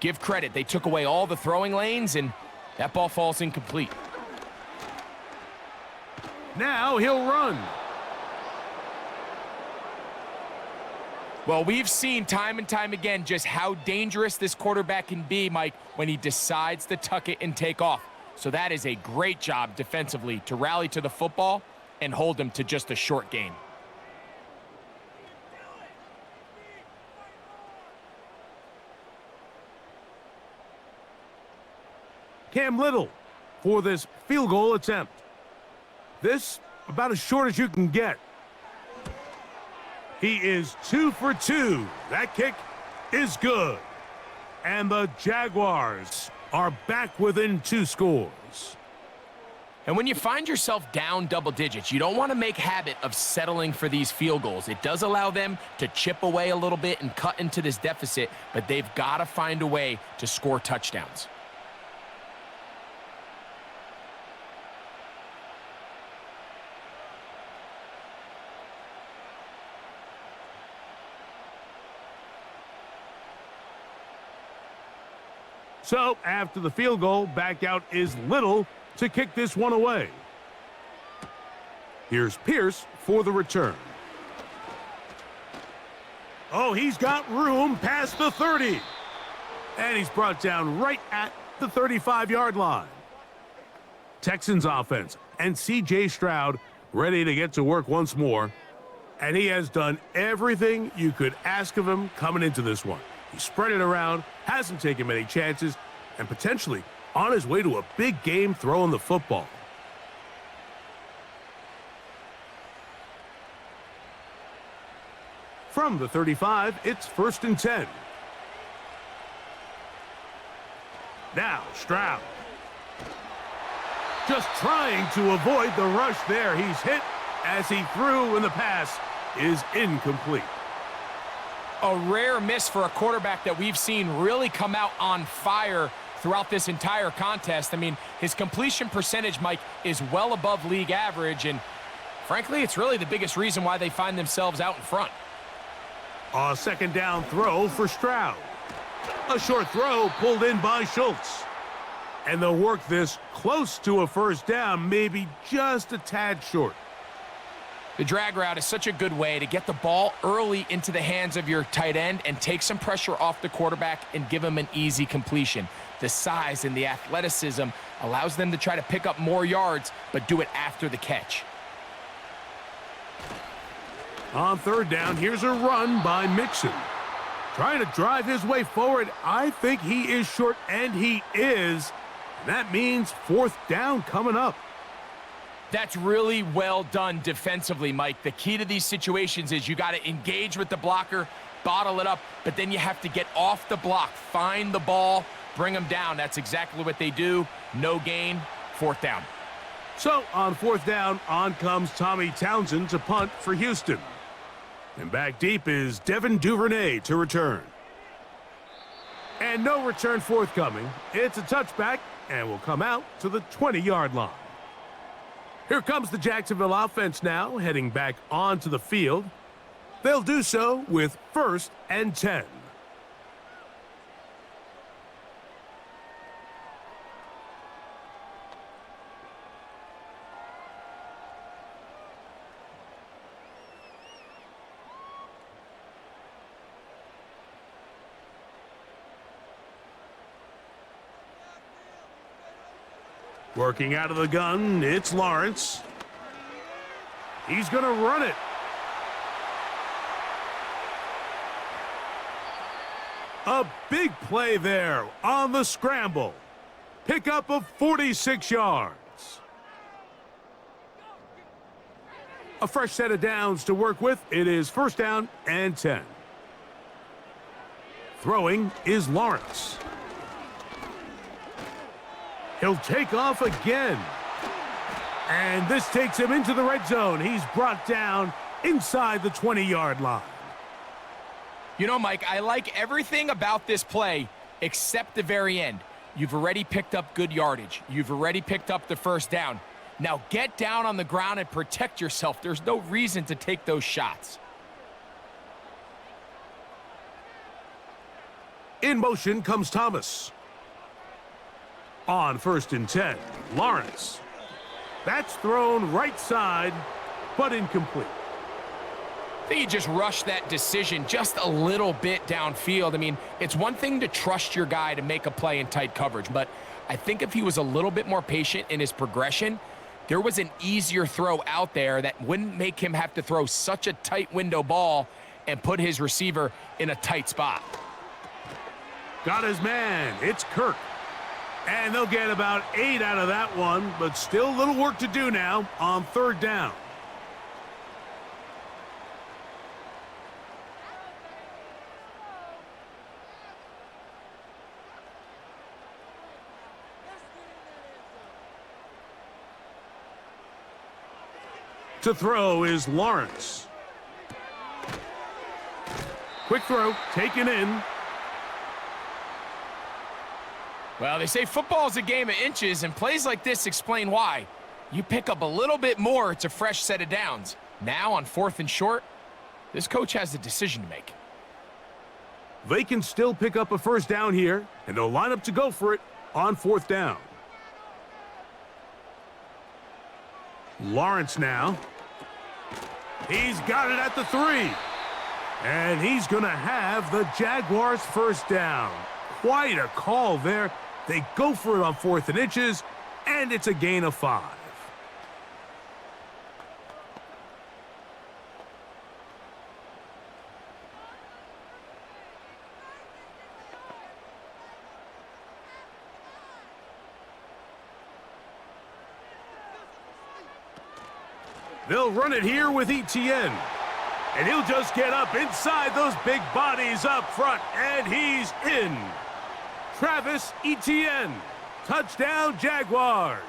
give credit. They took away all the throwing lanes, and that ball falls incomplete. Now he'll run. Well, we've seen time and time again just how dangerous this quarterback can be, Mike, when he decides to tuck it and take off. So that is a great job defensively to rally to the football and hold them to just a short gain. Cam Little for this field goal attempt. This about as short as you can get. He is 2 for 2. That kick is good. And the Jaguars are back within 2 scores. And when you find yourself down double digits, you don't want to make habit of settling for these field goals. It does allow them to chip away a little bit and cut into this deficit, but they've got to find a way to score touchdowns. So, after the field goal, back out is Little to kick this one away. Here's Pierce for the return. Oh, he's got room past the 30. And he's brought down right at the 35-yard line. Texans offense and C.J. Stroud ready to get to work once more. And he has done everything you could ask of him coming into this one. He spread it around, hasn't taken many chances, and potentially on his way to a big game throwing the football. From the 35, it's 1st and 10. Now, Stroud. Just trying to avoid the rush there. He's hit as he threw, and the pass is incomplete. A rare miss for a quarterback that we've seen really come out on fire throughout this entire contest. I mean, his completion percentage, Mike, is well above league average, and frankly, it's really the biggest reason why they find themselves out in front. A 2nd down throw for Stroud. A short throw pulled in by Schultz. And they'll work this close to a 1st down, maybe just a tad short. The drag route is such a good way to get the ball early into the hands of your tight end and take some pressure off the quarterback and give him an easy completion. The size and the athleticism allows them to try to pick up more yards, but do it after the catch. On 3rd down, here's a run by Mixon. Trying to drive his way forward. I think he is short, and he is. That means 4th down coming up. That's really well done defensively, Mike. The key to these situations is you got to engage with the blocker, bottle it up, but then you have to get off the block, find the ball, bring them down. That's exactly what they do. No gain, 4th down. So on 4th down, on comes Tommy Townsend to punt for Houston. And back deep is Devin Duvernay to return. And no return forthcoming. It's a touchback and will come out to the 20-yard line. Here comes the Jacksonville offense now, heading back onto the field. They'll do so with 1st and 10. Working out of the gun, it's Lawrence. He's going to run it. A big play there on the scramble. Pickup of 46 yards. A fresh set of downs to work with. It is 1st down and 10. Throwing is Lawrence. He'll take off again. And this takes him into the red zone. He's brought down inside the 20-yard line. You know, Mike, I like everything about this play except the very end. You've already picked up good yardage. You've already picked up the 1st down. Now get down on the ground and protect yourself. There's no reason to take those shots. In motion comes Thomas. On 1st and 10, Lawrence. That's thrown right side, but incomplete. I think he just rushed that decision just a little bit downfield. I mean, it's one thing to trust your guy to make a play in tight coverage, but I think if he was a little bit more patient in his progression, there was an easier throw out there that wouldn't make him have to throw such a tight window ball and put his receiver in a tight spot. Got his man. It's Kirk. And they'll get about 8 out of that one, but still a little work to do now on 3rd down. To throw is Lawrence. Quick throw, taken in. Well, they say football is a game of inches, and plays like this explain why. You pick up a little bit more, it's a fresh set of downs. Now on 4th and short, this coach has a decision to make. They can still pick up a 1st down here, and they'll line up to go for it on 4th down. Lawrence now. He's got it at the 3. And he's going to have the Jaguars' 1st down. Quite a call there. They go for it on 4th and inches, and it's a gain of 5. They'll run it here with Etienne. And he'll just get up inside those big bodies up front, and he's in. Travis Etienne, touchdown Jaguars.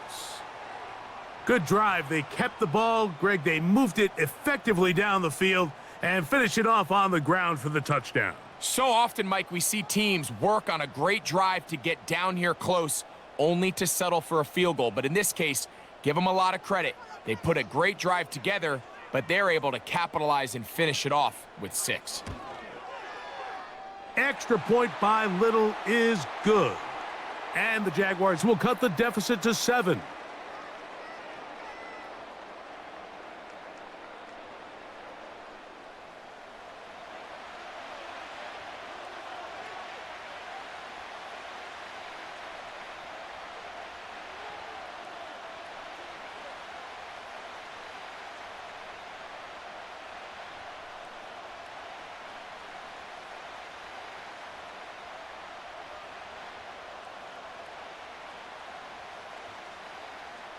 Good drive. They kept the ball. Greg, they moved it effectively down the field and finished it off on the ground for the touchdown. So often, Mike, we see teams work on a great drive to get down here close, only to settle for a field goal. But in this case, give them a lot of credit. They put a great drive together, but they're able to capitalize and finish it off with 6. Extra point by Little is good. And the Jaguars will cut the deficit to 7.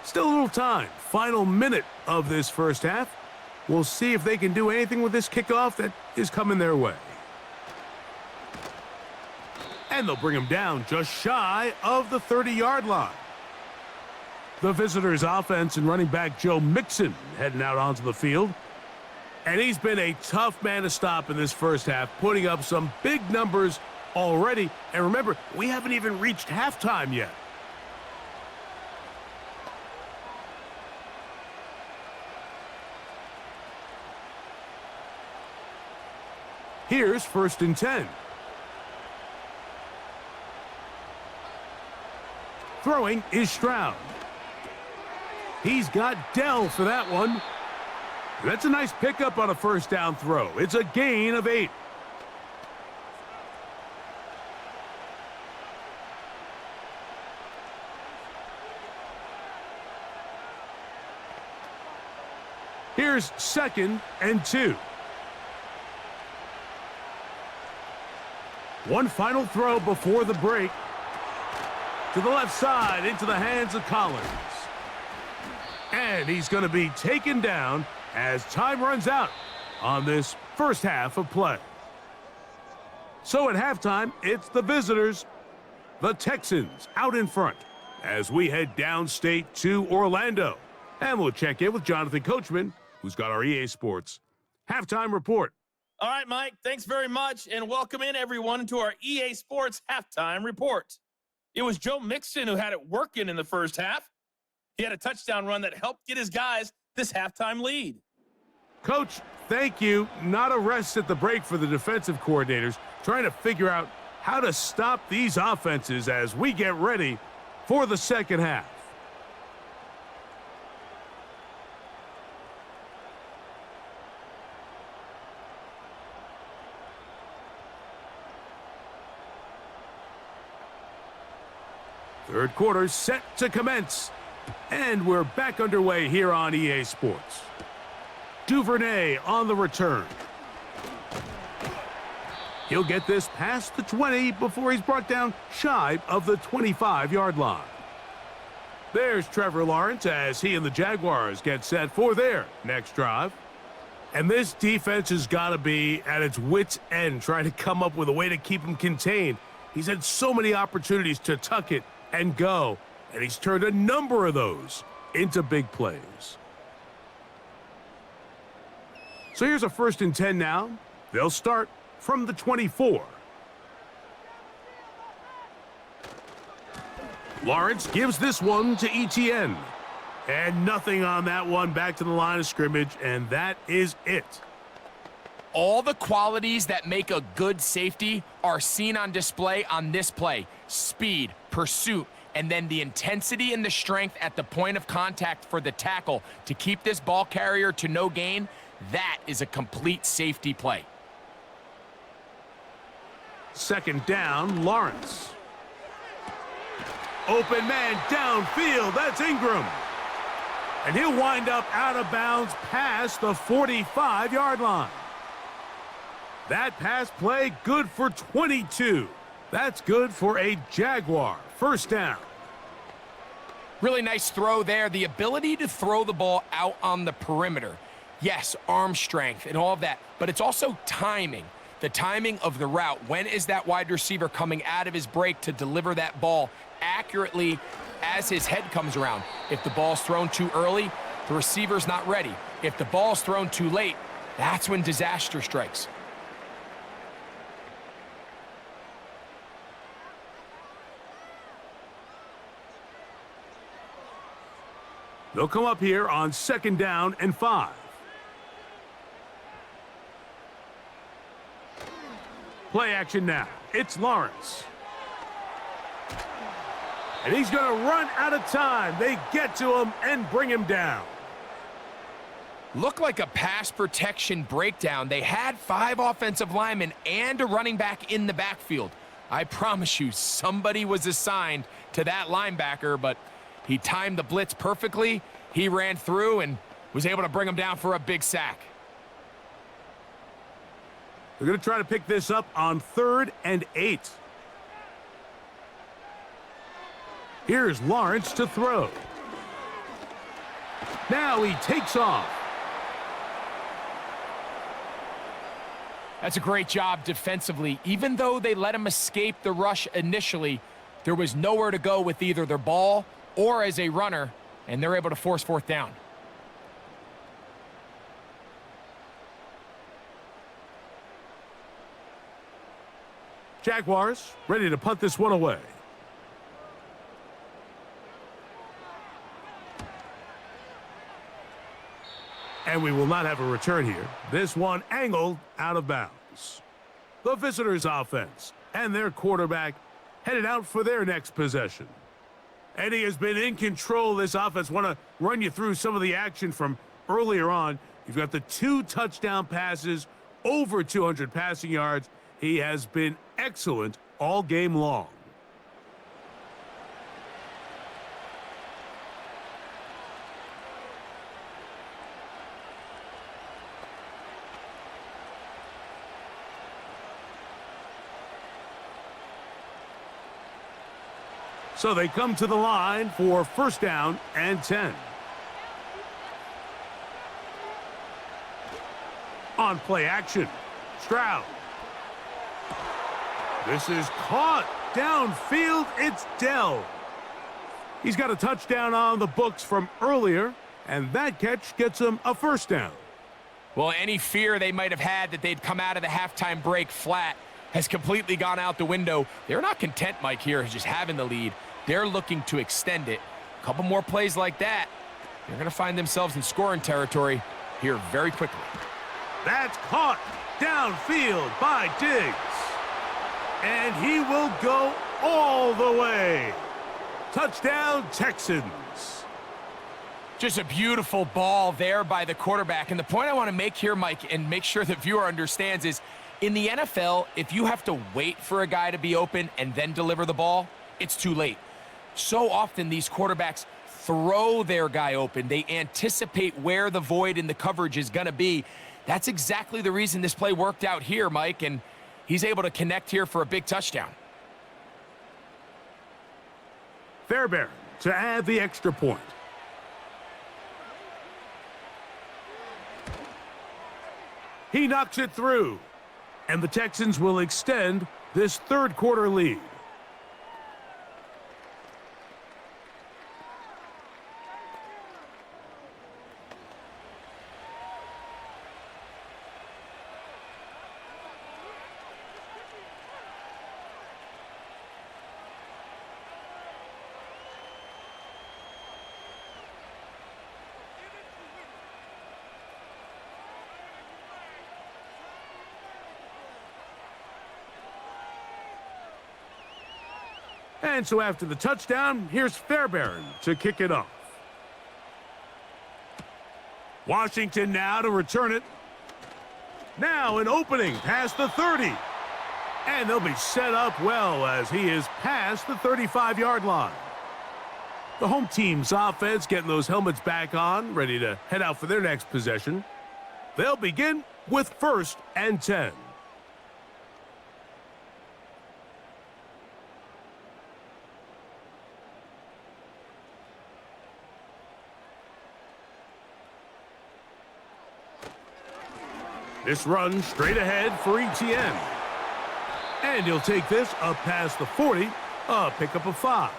Still a little time. Final minute of this first half. We'll see if they can do anything with this kickoff that is coming their way. And they'll bring him down just shy of the 30-yard line. The visitors' offense and running back Joe Mixon heading out onto the field. And he's been a tough man to stop in this first half, putting up some big numbers already. And remember, we haven't even reached halftime yet. Here's 1st and 10. Throwing is Stroud. He's got Dell for that one. That's a nice pickup on a first down throw. It's a gain of 8. Here's 2nd and 2. One final throw before the break. To the left side, into the hands of Collins. And he's going to be taken down as time runs out on this first half of play. So at halftime, it's the visitors, the Texans, out in front as we head downstate to Orlando. And we'll check in with Jonathan Coachman, who's got our EA Sports halftime report. All right, Mike, thanks very much, and welcome in, everyone, to our EA Sports Halftime Report. It was Joe Mixon who had it working in the first half. He had a touchdown run that helped get his guys this halftime lead. Coach, thank you. Not a rest at the break for the defensive coordinators, trying to figure out how to stop these offenses as we get ready for the second half. Third quarter set to commence. And we're back underway here on EA Sports. Duvernay on the return. He'll get this past the 20 before he's brought down shy of the 25-yard line. There's Trevor Lawrence as he and the Jaguars get set for their next drive. And this defense has got to be at its wits' end trying to come up with a way to keep him contained. He's had so many opportunities to tuck it and go, and he's turned a number of those into big plays. So here's a 1st and 10 now. They'll start from the 24. Lawrence gives this one to Etienne. And nothing on that one, back to the line of scrimmage, and that is it. All the qualities that make a good safety are seen on display on this play. Speed, pursuit, and then the intensity and the strength at the point of contact for the tackle to keep this ball carrier to no gain. That is a complete safety play. 2nd down, Lawrence. Open man downfield, that's Ingram. And he'll wind up out of bounds past the 45-yard line. That pass play good for 22. That's good for a Jaguar first down. Really nice throw there. The ability to throw the ball out on the perimeter. Yes, arm strength and all of that, but it's also timing. The timing of the route. When is that wide receiver coming out of his break to deliver that ball accurately as his head comes around? If the ball's thrown too early, the receiver's not ready. If the ball's thrown too late, that's when disaster strikes. They'll come up here on 2nd down and 5. Play action now. It's Lawrence. And he's going to run out of time. They get to him and bring him down. Looked like a pass protection breakdown. They had 5 offensive linemen and a running back in the backfield. I promise you, somebody was assigned to that linebacker, but he timed the blitz perfectly. He ran through and was able to bring him down for a big sack. They're going to try to pick this up on 3rd and 8. Here's Lawrence to throw. Now he takes off. That's a great job defensively. Even though they let him escape the rush initially, there was nowhere to go with either their ball or as a runner, and they're able to force 4th down. Jaguars ready to punt this one away. And we will not have a return here. This one angled out of bounds. The visitors' offense and their quarterback headed out for their next possession. And he has been in control of this offense. Want to run you through some of the action from earlier on. You've got the 2 touchdown passes, over 200 passing yards. He has been excellent all game long. So they come to the line for 1st down and 10. On play action, Stroud. This is caught downfield. It's Dell. He's got a touchdown on the books from earlier, and that catch gets him a 1st down. Well, any fear they might have had that they'd come out of the halftime break flat has completely gone out the window. They're not content, Mike, here, just having the lead. They're looking to extend it. A couple more plays like that, they're going to find themselves in scoring territory here very quickly. That's caught downfield by Diggs. And he will go all the way. Touchdown, Texans. Just a beautiful ball there by the quarterback. And the point I want to make here, Mike, and make sure the viewer understands is, in the NFL, if you have to wait for a guy to be open and then deliver the ball, it's too late. So often these quarterbacks throw their guy open. They anticipate where the void in the coverage is going to be. That's exactly the reason this play worked out here, Mike, and he's able to connect here for a big touchdown. Fairbairn to add the extra point. He knocks it through, and the Texans will extend this 3rd quarter lead. And so after the touchdown, here's Fairbairn to kick it off. Washington now to return it. Now an opening past the 30. And they'll be set up well as he is past the 35-yard line. The home team's offense getting those helmets back on, ready to head out for their next possession. They'll begin with 1st and 10. This run straight ahead for ETN. And he'll take this up past the 40, a pickup of 5.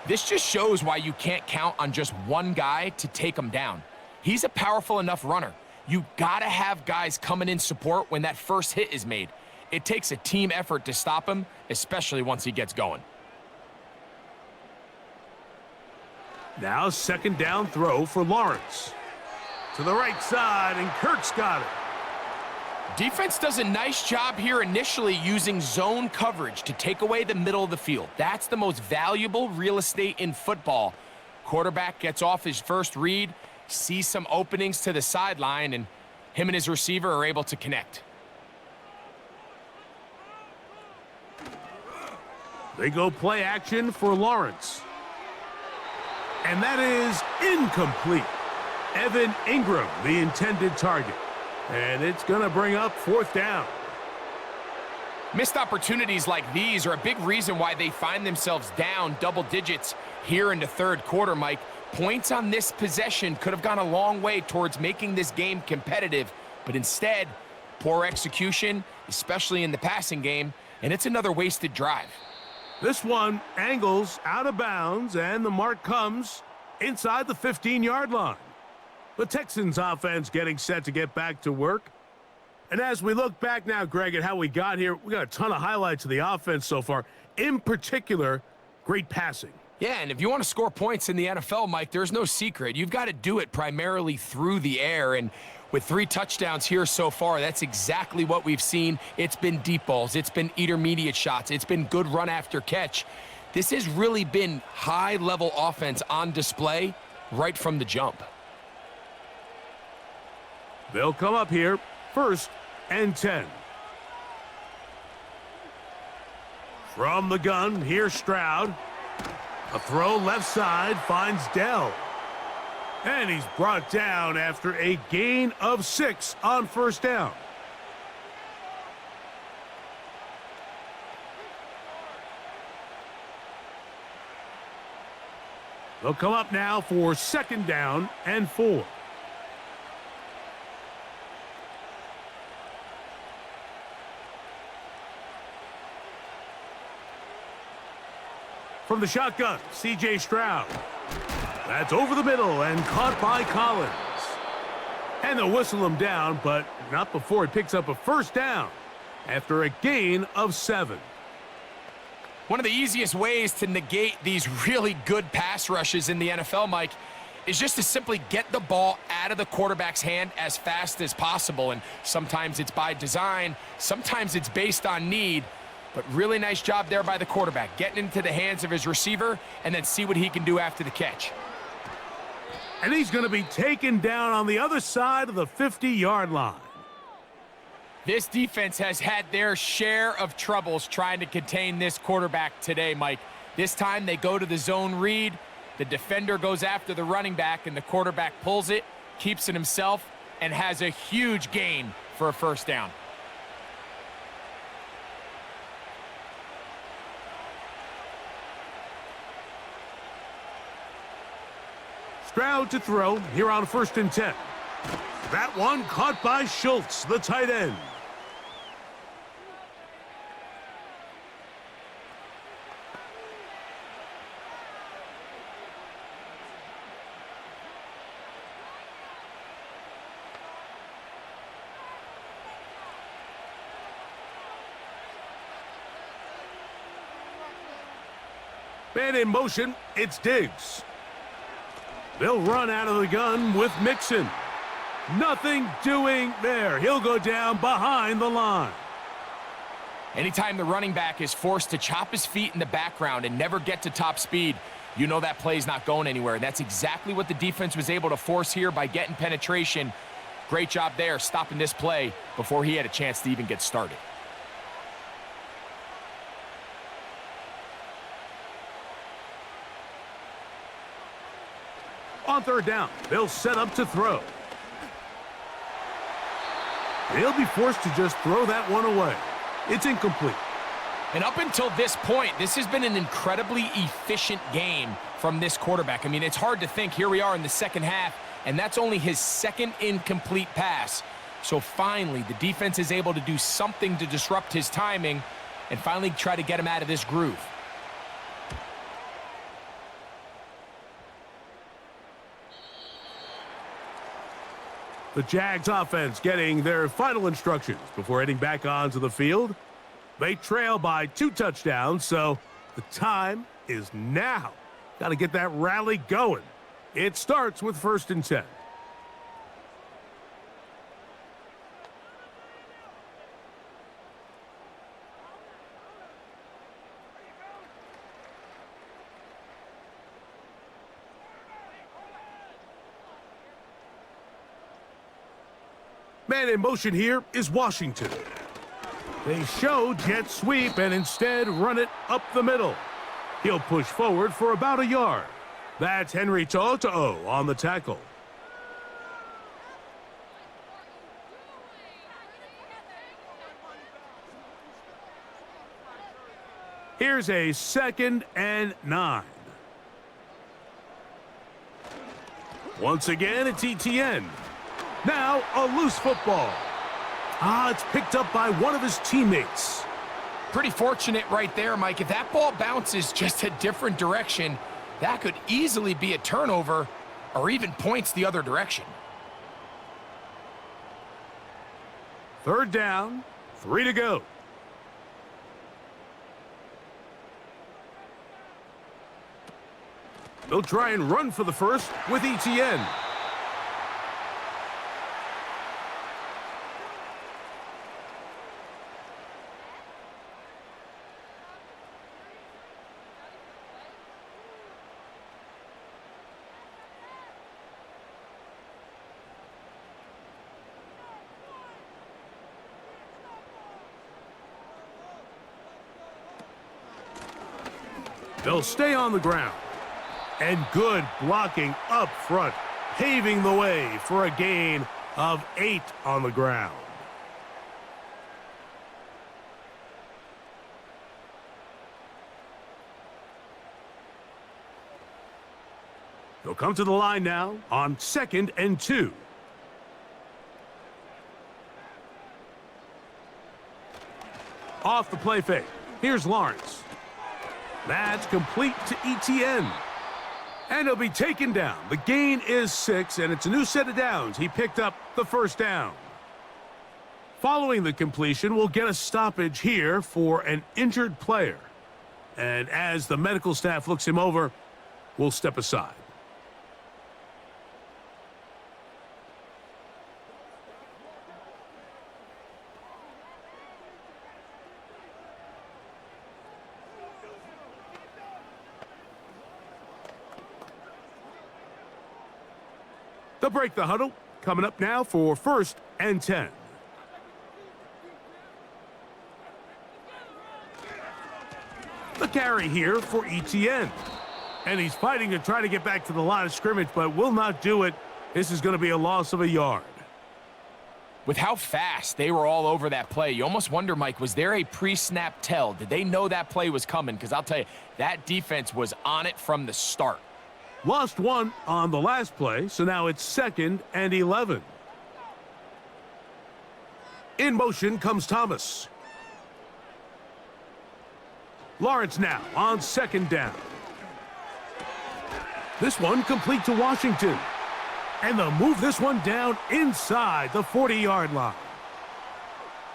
This just shows why you can't count on just one guy to take him down. He's a powerful enough runner. You gotta have guys coming in support when that first hit is made. It takes a team effort to stop him, especially once he gets going. Now second down throw for Lawrence. To the right side, and Kirk's got it. Defense does a nice job here initially using zone coverage to take away the middle of the field. That's the most valuable real estate in football. Quarterback gets off his first read, sees some openings to the sideline, and him and his receiver are able to connect. They go play action for Lawrence. And that is incomplete. Evan Ingram, the intended target. And it's going to bring up 4th down. Missed opportunities like these are a big reason why they find themselves down double digits here in the third quarter, Mike. Points on this possession could have gone a long way towards making this game competitive, but instead, poor execution, especially in the passing game, and it's another wasted drive. This one angles out of bounds, and the mark comes inside the 15-yard line. The Texans offense getting set to get back to work. And as we look back now, Greg, at how we got here, we got a ton of highlights of the offense so far. In particular, great passing. Yeah, and if you want to score points in the NFL, Mike, there's no secret. You've got to do it primarily through the air, and with 3 touchdowns here so far, that's exactly what we've seen. It's been deep balls. It's been intermediate shots. It's been good run after catch. This has really been high-level offense on display right from the jump. They'll come up here, 1st and 10. From the gun, here's Stroud. A throw left side finds Dell. And he's brought down after a gain of 6 on 1st down. They'll come up now for 2nd down and 4. From the shotgun, C.J. Stroud. That's over the middle and caught by Collins. And they'll whistle him down, but not before he picks up a 1st down after a gain of 7. One of the easiest ways to negate these really good pass rushes in the NFL, Mike, is just to simply get the ball out of the quarterback's hand as fast as possible. And sometimes it's by design, sometimes it's based on need. But really nice job there by the quarterback, getting into the hands of his receiver and then see what he can do after the catch. And he's going to be taken down on the other side of the 50-yard line. This defense has had their share of troubles trying to contain this quarterback today, Mike. This time they go to the zone read. The defender goes after the running back, and the quarterback pulls it, keeps it himself, and has a huge gain for a 1st down. Stroud to throw here on 1st and 10. That one caught by Schultz, the tight end. Man in motion, it's Diggs. They'll run out of the gun with Mixon. Nothing doing there. He'll go down behind the line. Anytime the running back is forced to chop his feet in the background and never get to top speed, you know that play's not going anywhere. That's exactly what the defense was able to force here by getting penetration. Great job there, stopping this play before he had a chance to even get started. On 3rd down, they'll set up to throw. They'll be forced to just throw that one away. It's incomplete. And up until this point, this has been an incredibly efficient game from this quarterback. I mean, it's hard to think. Here we are in the 2nd half, and that's only his 2nd incomplete pass. So finally, the defense is able to do something to disrupt his timing and finally try to get him out of this groove. The Jags offense getting their final instructions before heading back onto the field. They trail by 2 touchdowns, so the time is now. Got to get that rally going. It starts with 1st and 10. Man in motion here is Washington. They show jet sweep and instead run it up the middle. He'll push forward for about a yard. That's Henry To'o on the tackle. Here's a 2nd and 9. Once again, it's ETN. Now, a loose football. It's picked up by one of his teammates. Pretty fortunate right there, Mike. If that ball bounces just a different direction, that could easily be a turnover or even points the other direction. 3rd down, 3 to go. They'll try and run for the first with ETN. They'll stay on the ground. And good blocking up front, paving the way for a gain of 8 on the ground. They'll come to the line now on 2nd and 2. Off the play fake. Here's Lawrence. That's complete to ETN. And he'll be taken down. The gain is 6, and it's a new set of downs. He picked up the 1st down. Following the completion, we'll get a stoppage here for an injured player. And as the medical staff looks him over, we'll step aside. They'll break the huddle. Coming up now for 1st and 10. The carry here for ETN. And he's fighting to try to get back to the line of scrimmage, but will not do it. This is going to be a loss of a yard. With how fast they were all over that play, you almost wonder, Mike, was there a pre-snap tell? Did they know that play was coming? Because I'll tell you, that defense was on it from the start. Lost 1 on the last play, so now it's 2nd and 11. In motion comes Thomas. Lawrence now on 2nd down. This one complete to Washington. And they'll move this one down inside the 40-yard line.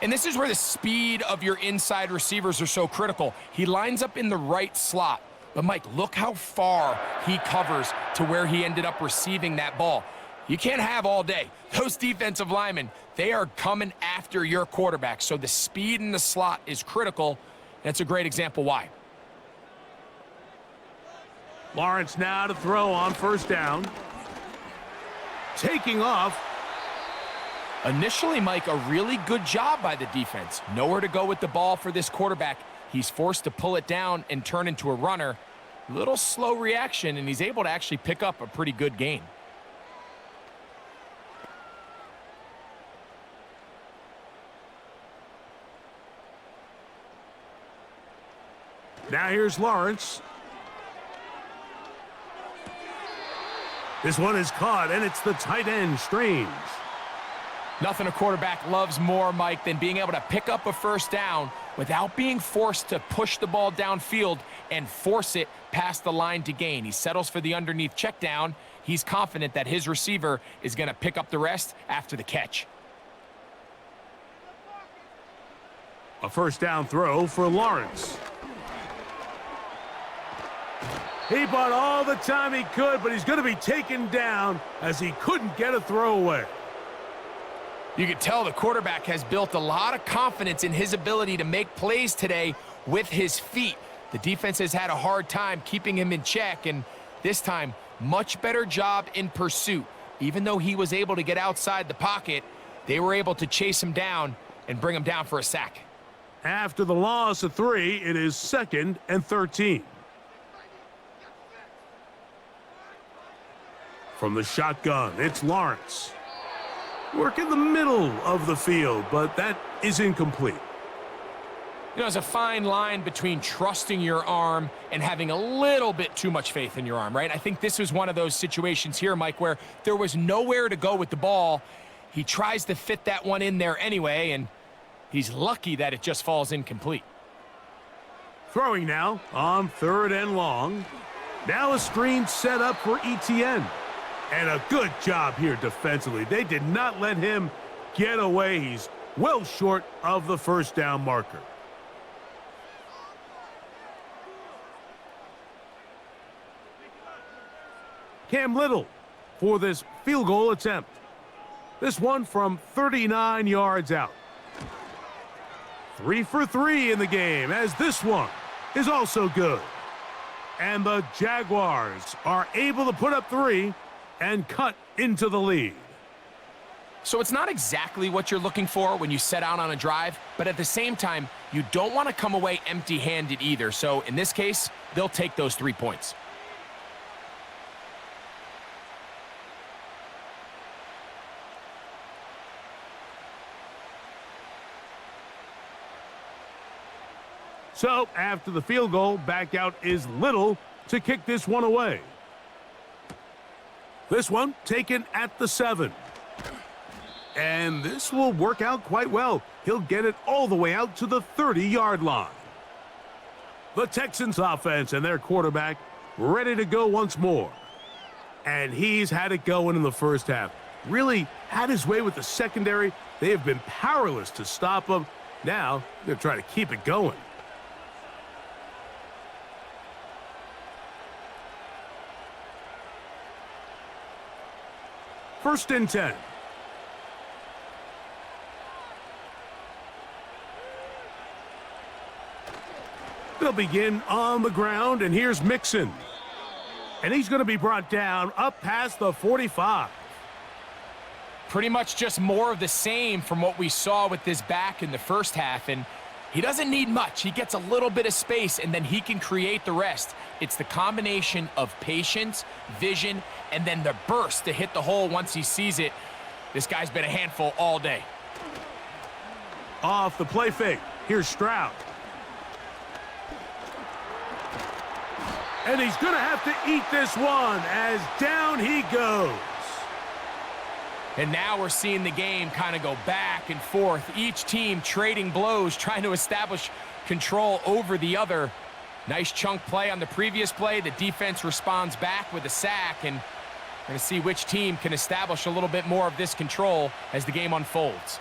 And this is where the speed of your inside receivers are so critical. He lines up in the right slot. But, Mike, look how far he covers to where he ended up receiving that ball. You can't have all day. Those defensive linemen, they are coming after your quarterback. So the speed in the slot is critical. That's a great example why. Lawrence now to throw on 1st down. Taking off. Initially, Mike, a really good job by the defense. Nowhere to go with the ball for this quarterback. He's forced to pull it down and turn into a runner. Little slow reaction, and he's able to actually pick up a pretty good gain. Now here's Lawrence. This one is caught, and it's the tight end, Strange. Nothing a quarterback loves more, Mike, than being able to pick up a first down without being forced to push the ball downfield and force it past the line to gain. He settles for the underneath check down. He's confident that his receiver is going to pick up the rest after the catch. A first down throw for Lawrence. He bought all the time he could, but he's going to be taken down as he couldn't get a throwaway. You can tell the quarterback has built a lot of confidence in his ability to make plays today with his feet. The defense has had a hard time keeping him in check, and this time, much better job in pursuit. Even though he was able to get outside the pocket, they were able to chase him down and bring him down for a sack. After the loss of 3, it is 2nd and 13. From the shotgun, it's Lawrence. Work in the middle of the field, but that is incomplete. You know, there's a fine line between trusting your arm and having a little bit too much faith in your arm, right? I think this was one of those situations here, Mike, where there was nowhere to go with the ball. He tries to fit that one in there anyway, and he's lucky that it just falls incomplete. Throwing now on 3rd and long. Now a screen set up for ETN. And a good job here defensively. They did not let him get away. He's well short of the first down marker. Cam Little for this field goal attempt. This one from 39 yards out. 3 for 3 in the game, as this one is also good. And the Jaguars are able to put up 3 and cut into the lead. So it's not exactly what you're looking for when you set out on a drive, but at the same time, you don't want to come away empty-handed either. So in this case, they'll take those 3 points. So after the field goal, back out is Little to kick this one away. This one taken at the 7. And this will work out quite well. He'll get it all the way out to the 30-yard line. The Texans offense and their quarterback ready to go once more. And he's had it going in the first half. Really had his way with the secondary. They have been powerless to stop him. Now they're trying to keep it going. First and 10. They'll begin on the ground, and here's Mixon. And he's going to be brought down up past the 45. Pretty much just more of the same from what we saw with this back in the first half, and he doesn't need much. He gets a little bit of space, and then he can create the rest. It's the combination of patience, vision, and then the burst to hit the hole once he sees it. This guy's been a handful all day. Off the play fake, here's Stroud. And he's going to have to eat this one as down he goes. And now we're seeing the game kind of go back and forth. Each team trading blows, trying to establish control over the other. Nice chunk play on the previous play. The defense responds back with a sack, and we're going to see which team can establish a little bit more of this control as the game unfolds.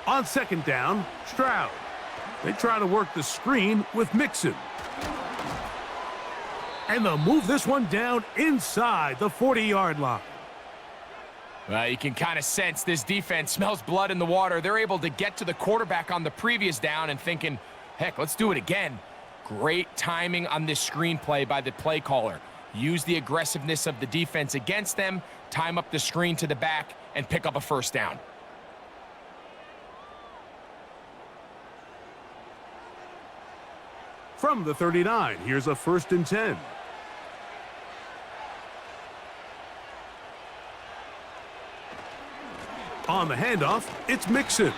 On second down, Stroud. They try to work the screen with Mixon. And they'll move this one down inside the 40-yard line. Well, you can kind of sense this defense smells blood in the water. They're able to get to the quarterback on the previous down and thinking, heck, let's do it again. Great timing on this screenplay by the play caller. Use the aggressiveness of the defense against them, time up the screen to the back, and pick up a first down. From the 39, here's a first and 10. On the handoff, it's Mixon.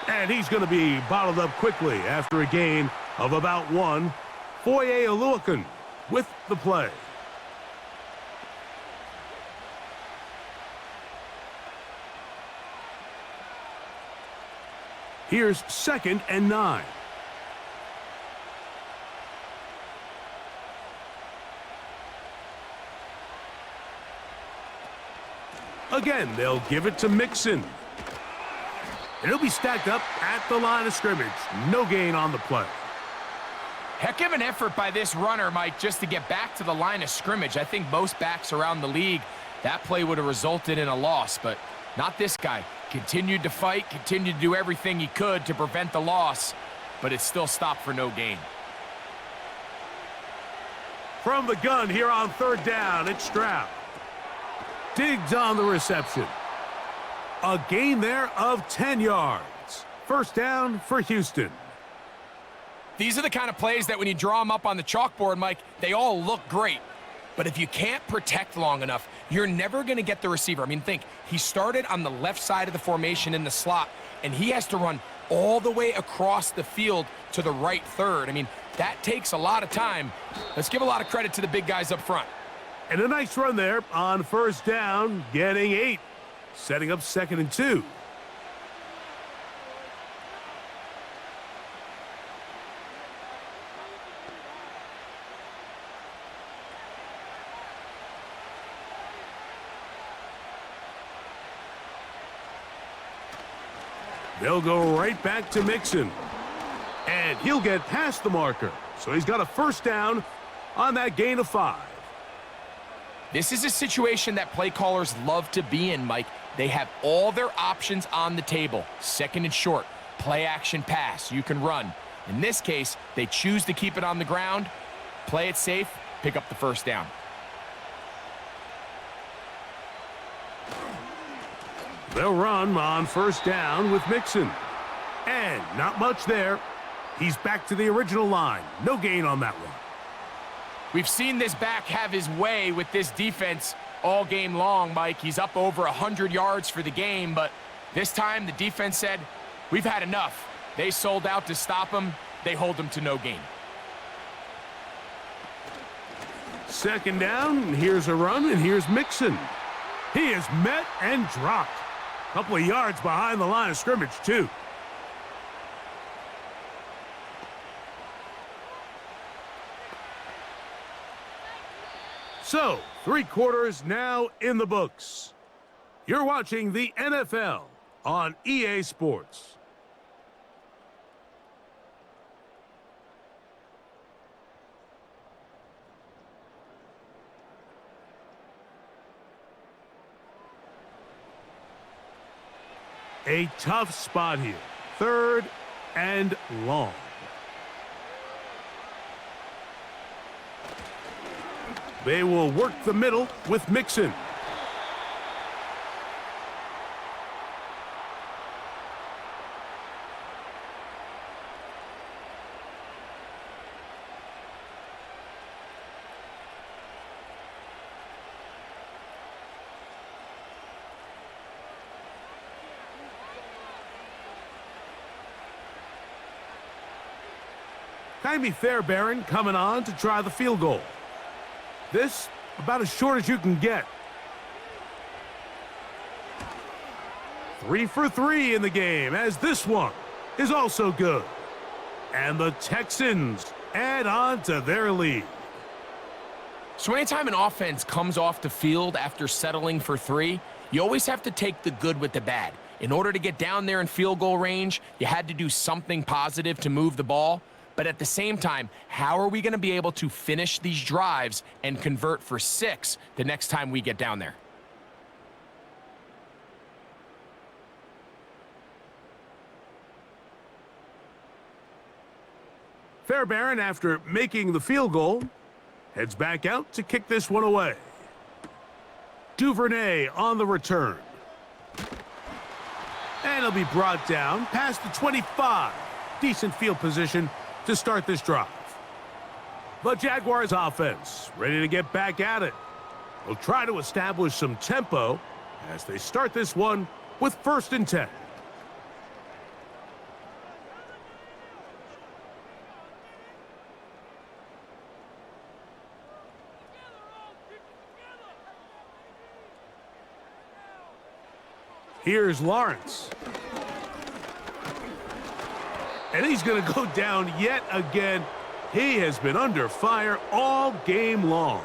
And he's going to be bottled up quickly after a gain of about 1. Foye Oluokun with the play. Here's 2nd and 9. Again, they'll give it to Mixon. And he'll be stacked up at the line of scrimmage. No gain on the play. Heck of an effort by this runner, Mike, just to get back to the line of scrimmage. I think most backs around the league, that play would have resulted in a loss, but not this guy. Continued to fight, continued to do everything he could to prevent the loss, but it still stopped for no gain. From the gun here on 3rd down, it's Stroud. Diggs on the reception. A gain there of 10 yards. 1st down for Houston. These are the kind of plays that when you draw them up on the chalkboard, Mike, they all look great. But if you can't protect long enough, you're never going to get the receiver. I mean, think, he started on the left side of the formation in the slot, and he has to run all the way across the field to the right third. I mean, that takes a lot of time. Let's give a lot of credit to the big guys up front. And a nice run there on 1st down, getting 8. Setting up 2nd and 2. They'll go right back to Mixon. And he'll get past the marker. So he's got a 1st down on that gain of 5. This is a situation that play callers love to be in, Mike. They have all their options on the table. 2nd and short, play action pass, you can run. In this case, they choose to keep it on the ground, play it safe, pick up the 1st down. They'll run on 1st down with Mixon. And not much there. He's back to the original line. No gain on that one. We've seen this back have his way with this defense all game long, Mike. He's up over 100 yards for the game, but this time the defense said, we've had enough. They sold out to stop him. They hold him to no gain. 2nd down, here's a run, and here's Mixon. He is met and dropped. A couple of yards behind the line of scrimmage, too. So, 3 quarters now in the books. You're watching the NFL on EA Sports. A tough spot here. 3rd and long. They will work the middle with Mixon. Jaime Fairbairn coming on to try the field goal. This about as short as you can get. 3 for 3 in the game, as this one is also good. And the Texans add on to their lead. So anytime an offense comes off the field after settling for 3, you always have to take the good with the bad. In order to get down there in field goal range, you had to do something positive to move the ball. But at the same time, how are we going to be able to finish these drives and convert for 6 the next time we get down there? Fairbairn, after making the field goal, heads back out to kick this one away. Duvernay on the return. And he'll be brought down past the 25. Decent field position to start this drive. The Jaguars offense ready to get back at it. They'll try to establish some tempo as they start this one with 1st and 10. Here's Lawrence. And he's going to go down yet again. He has been under fire all game long.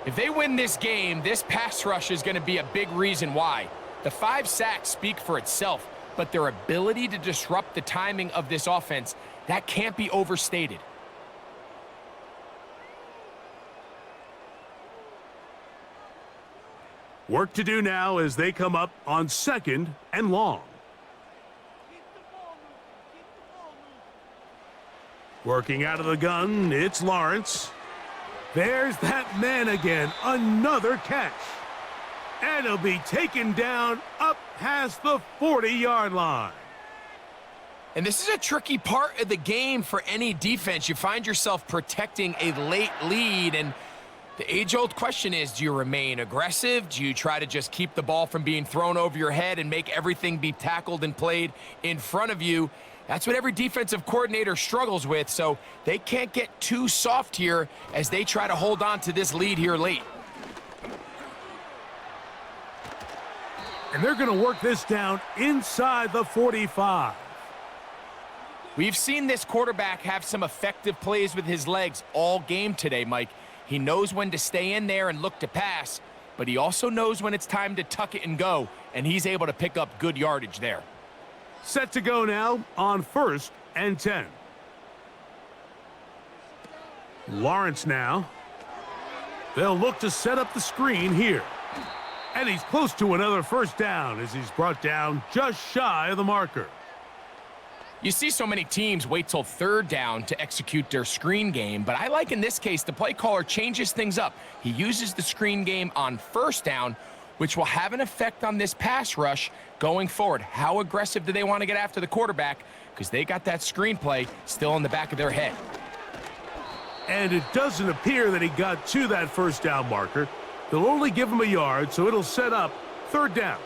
If they win this game, this pass rush is going to be a big reason why. The 5 sacks speak for itself, but their ability to disrupt the timing of this offense, that can't be overstated. Work to do now as they come up on 2nd and long. Working out of the gun, it's Lawrence. There's that man again, another catch. And he'll be taken down up past the 40-yard line. And this is a tricky part of the game for any defense. You find yourself protecting a late lead, and the age-old question is, do you remain aggressive? Do you try to just keep the ball from being thrown over your head and make everything be tackled and played in front of you? That's what every defensive coordinator struggles with, so they can't get too soft here as they try to hold on to this lead here late. And they're going to work this down inside the 45. We've seen this quarterback have some effective plays with his legs all game today, Mike. He knows when to stay in there and look to pass, but he also knows when it's time to tuck it and go, and he's able to pick up good yardage there. Set to go now on 1st and 10. Lawrence now. They'll look to set up the screen here. And he's close to another first down as he's brought down just shy of the marker. You see so many teams wait till 3rd down to execute their screen game, but I like in this case the play caller changes things up. He uses the screen game on 1st down, which will have an effect on this pass rush going forward. How aggressive do they want to get after the quarterback? Because they got that screenplay still in the back of their head. And it doesn't appear that he got to that first down marker. They'll only give him a yard, so it'll set up 3rd down.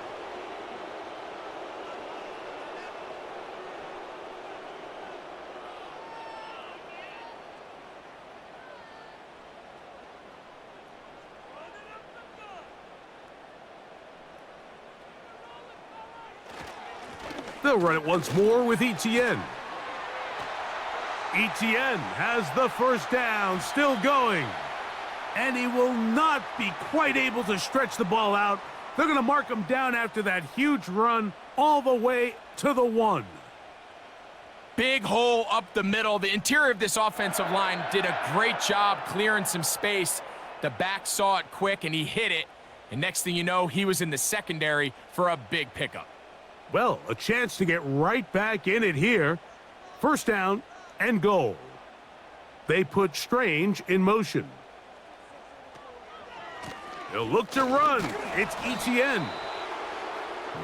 They'll run it once more with Etienne. Etienne has the first down, still going. And he will not be quite able to stretch the ball out. They're going to mark him down after that huge run all the way to the 1. Big hole up the middle. The interior of this offensive line did a great job clearing some space. The back saw it quick, and he hit it. And next thing you know, he was in the secondary for a big pickup. Well, a chance to get right back in it here. First down and goal. They put Strange in motion. They'll look to run. It's Etienne.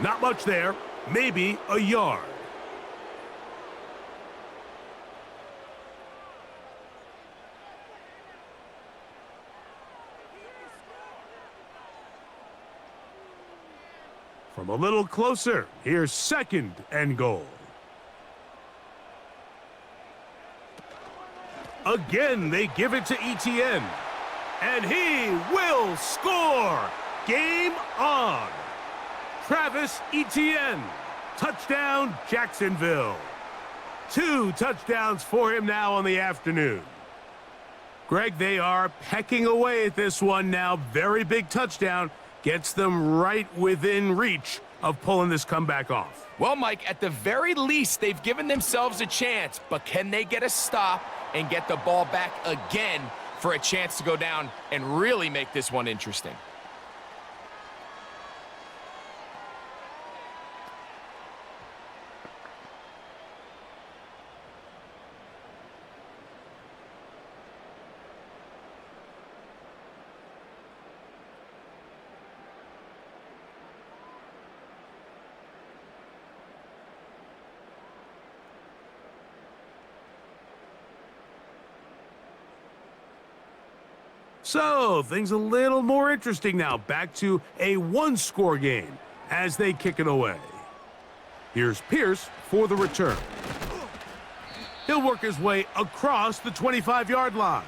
Not much there. Maybe a yard. From a little closer, here's 2nd and goal. Again, they give it to Etienne. And he will score! Game on! Travis Etienne. Touchdown, Jacksonville. 2 touchdowns for him now on the afternoon. Greg, they are pecking away at this one now. Very big touchdown. Gets them right within reach of pulling this comeback off. Well, Mike, at the very least, they've given themselves a chance, but can they get a stop and get the ball back again for a chance to go down and really make this one interesting? So, things a little more interesting now. Back to a 1-score game as they kick it away. Here's Pierce for the return. He'll work his way across the 25-yard line.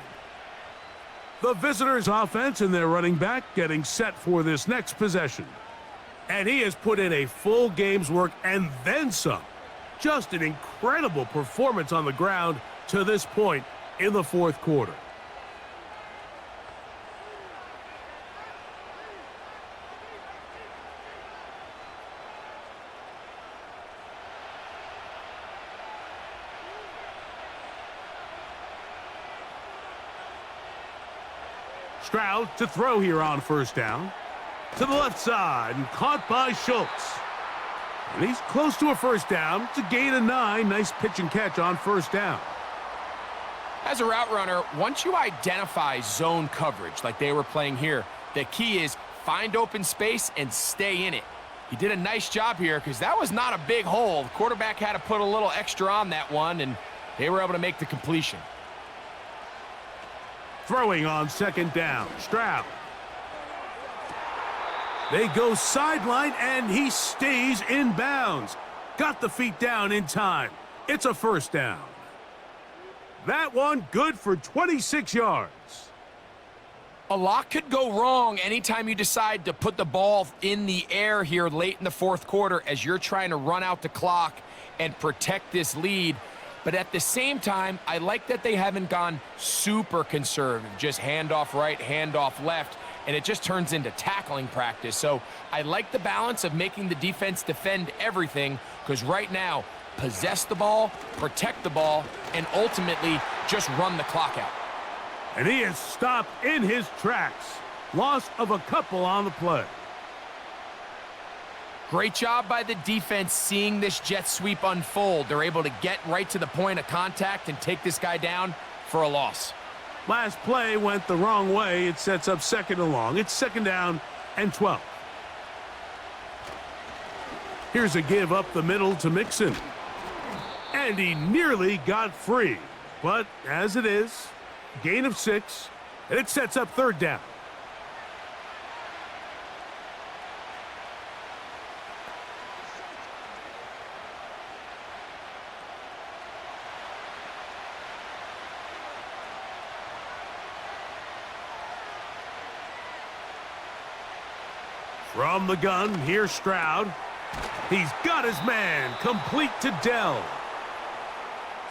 The visitors' offense and their running back getting set for this next possession. And he has put in a full game's work and then some. Just an incredible performance on the ground to this point in the fourth quarter. Stroud to throw here on first down. To the left side and caught by Schultz. And he's close to a first down. It's a gain of 9. Nice pitch and catch on first down. As a route runner, once you identify zone coverage like they were playing here, the key is find open space and stay in it. He did a nice job here because that was not a big hole. The quarterback had to put a little extra on that one, and they were able to make the completion. Throwing on second down, Stroud. They go sideline, and he stays in bounds. Got the feet down in time. It's a first down. That one good for 26 yards. A lot could go wrong anytime you decide to put the ball in the air here late in the fourth quarter as you're trying to run out the clock and protect this lead. But at the same time, I like that they haven't gone super conservative, just handoff right, handoff left, and it just turns into tackling practice. So I like the balance of making the defense defend everything, because right now, possess the ball, protect the ball, and ultimately just run the clock out. And he is stopped in his tracks. Loss of a couple on the play. Great job by the defense seeing this jet sweep unfold. They're able to get right to the point of contact and take this guy down for a loss. Last play went the wrong way. It sets up second and long. It's second down and 12. Here's a give up the middle to Mixon. And he nearly got free. But as it is, gain of 6, and it sets up third down. From the gun, here's Stroud. He's got his man, complete to Dell.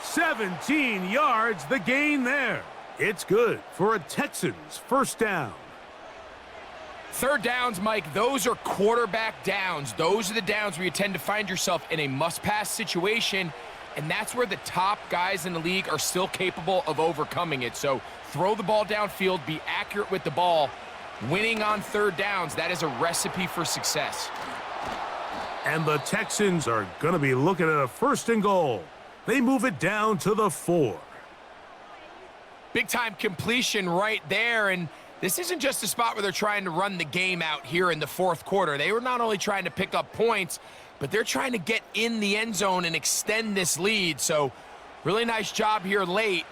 17 yards, the gain there. It's good for a Texans first down. Third downs, Mike, those are quarterback downs. Those are the downs where you tend to find yourself in a must-pass situation, and that's where the top guys in the league are still capable of overcoming it. So throw the ball downfield, be accurate with the ball. Winning on third downs, that is a recipe for success. And the Texans are going to be looking at a first and goal. They move it down to the 4. Big-time completion right there, and this isn't just a spot where they're trying to run the game out here in the fourth quarter. They were not only trying to pick up points, but they're trying to get in the end zone and extend this lead. So really nice job here late.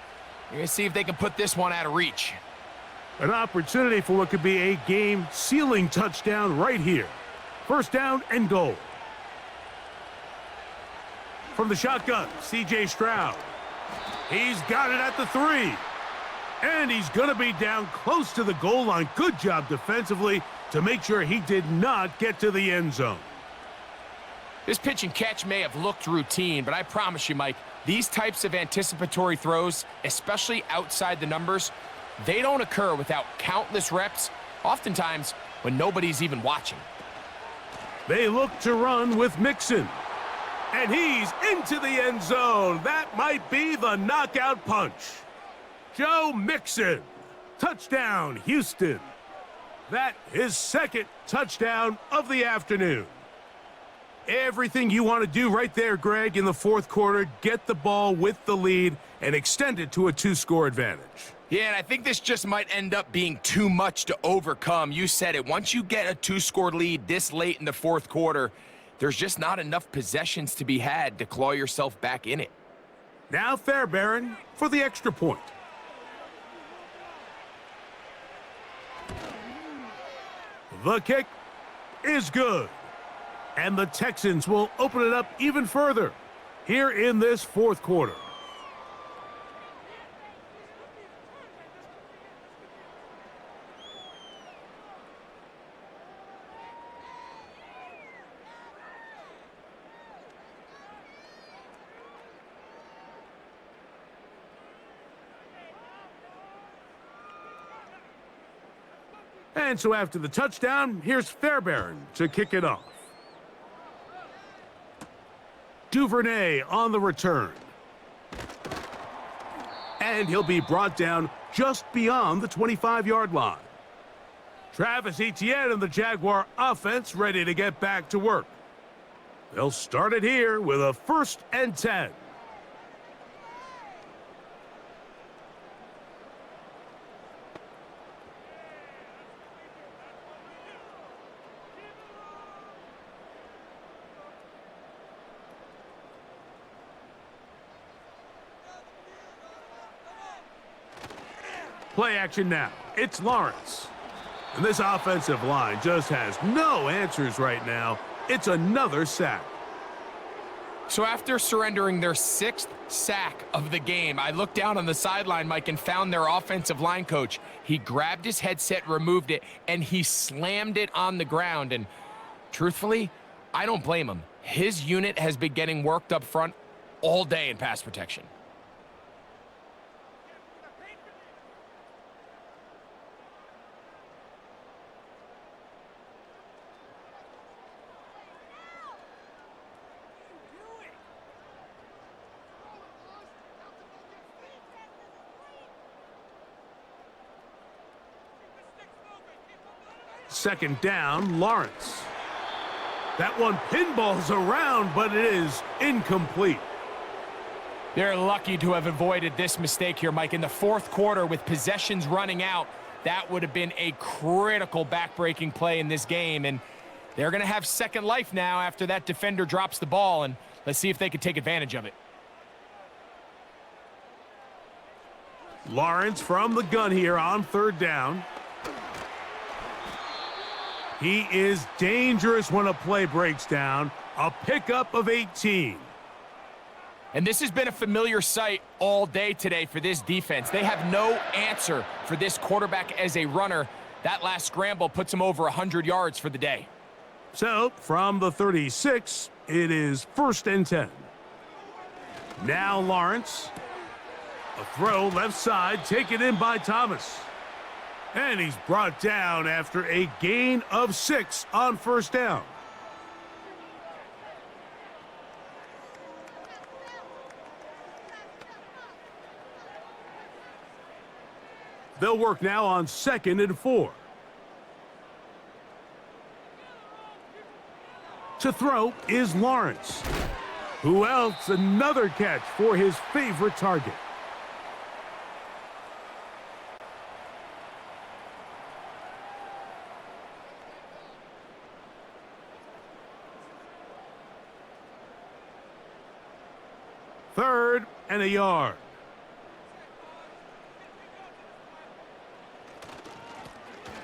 You're going to see if they can put this one out of reach. An opportunity for what could be a game-sealing touchdown right here. First down and goal. From the shotgun, C.J. Stroud. He's got it at the 3. And he's going to be down close to the goal line. Good job defensively to make sure he did not get to the end zone. This pitch and catch may have looked routine, but I promise you, Mike, these types of anticipatory throws, especially outside the numbers, they don't occur without countless reps, oftentimes when nobody's even watching. They look to run with Mixon. And he's into the end zone. That might be the knockout punch. Joe Mixon. Touchdown, Houston. That is second touchdown of the afternoon. Everything you want to do right there, Greg, in the fourth quarter, get the ball with the lead and extend it to a 2-score advantage. Yeah, and I think this just might end up being too much to overcome. You said it. Once you get a 2-score lead this late in the fourth quarter, there's just not enough possessions to be had to claw yourself back in it. Now Fairbairn for the extra point. The kick is good. And the Texans will open it up even further here in this fourth quarter. And so after the touchdown, here's Fairbairn to kick it off. Duvernay on the return. And he'll be brought down just beyond the 25-yard line. Travis Etienne and the Jaguar offense ready to get back to work. They'll start it here with a 1st and 10. Play action now. It's Lawrence. And this offensive line just has no answers right now. It's another sack. So after surrendering their 6th sack of the game, I looked down on the sideline, Mike, and found their offensive line coach. He grabbed his headset, removed it, and he slammed it on the ground. And truthfully, I don't blame him. His unit has been getting worked up front all day in pass protection. Second down, Lawrence. That one pinballs around, but it is incomplete. They're lucky to have avoided this mistake here, Mike. In the 4th quarter, with possessions running out, that would have been a critical back-breaking play in this game. And they're going to have second life now after that defender drops the ball. And let's see if they can take advantage of it. Lawrence from the gun here on 3rd down. He is dangerous when a play breaks down. A pickup of 18. And this has been a familiar sight all day today for this defense. They have no answer for this quarterback as a runner. That last scramble puts him over 100 yards for the day. So, from the 36, it is 1st and 10. Now Lawrence. A throw left side, taken in by Thomas. And he's brought down after a gain of 6 on 1st down. They'll work now on 2nd and 4. To throw is Lawrence. Who else? Another catch for his favorite target. Third and a yard.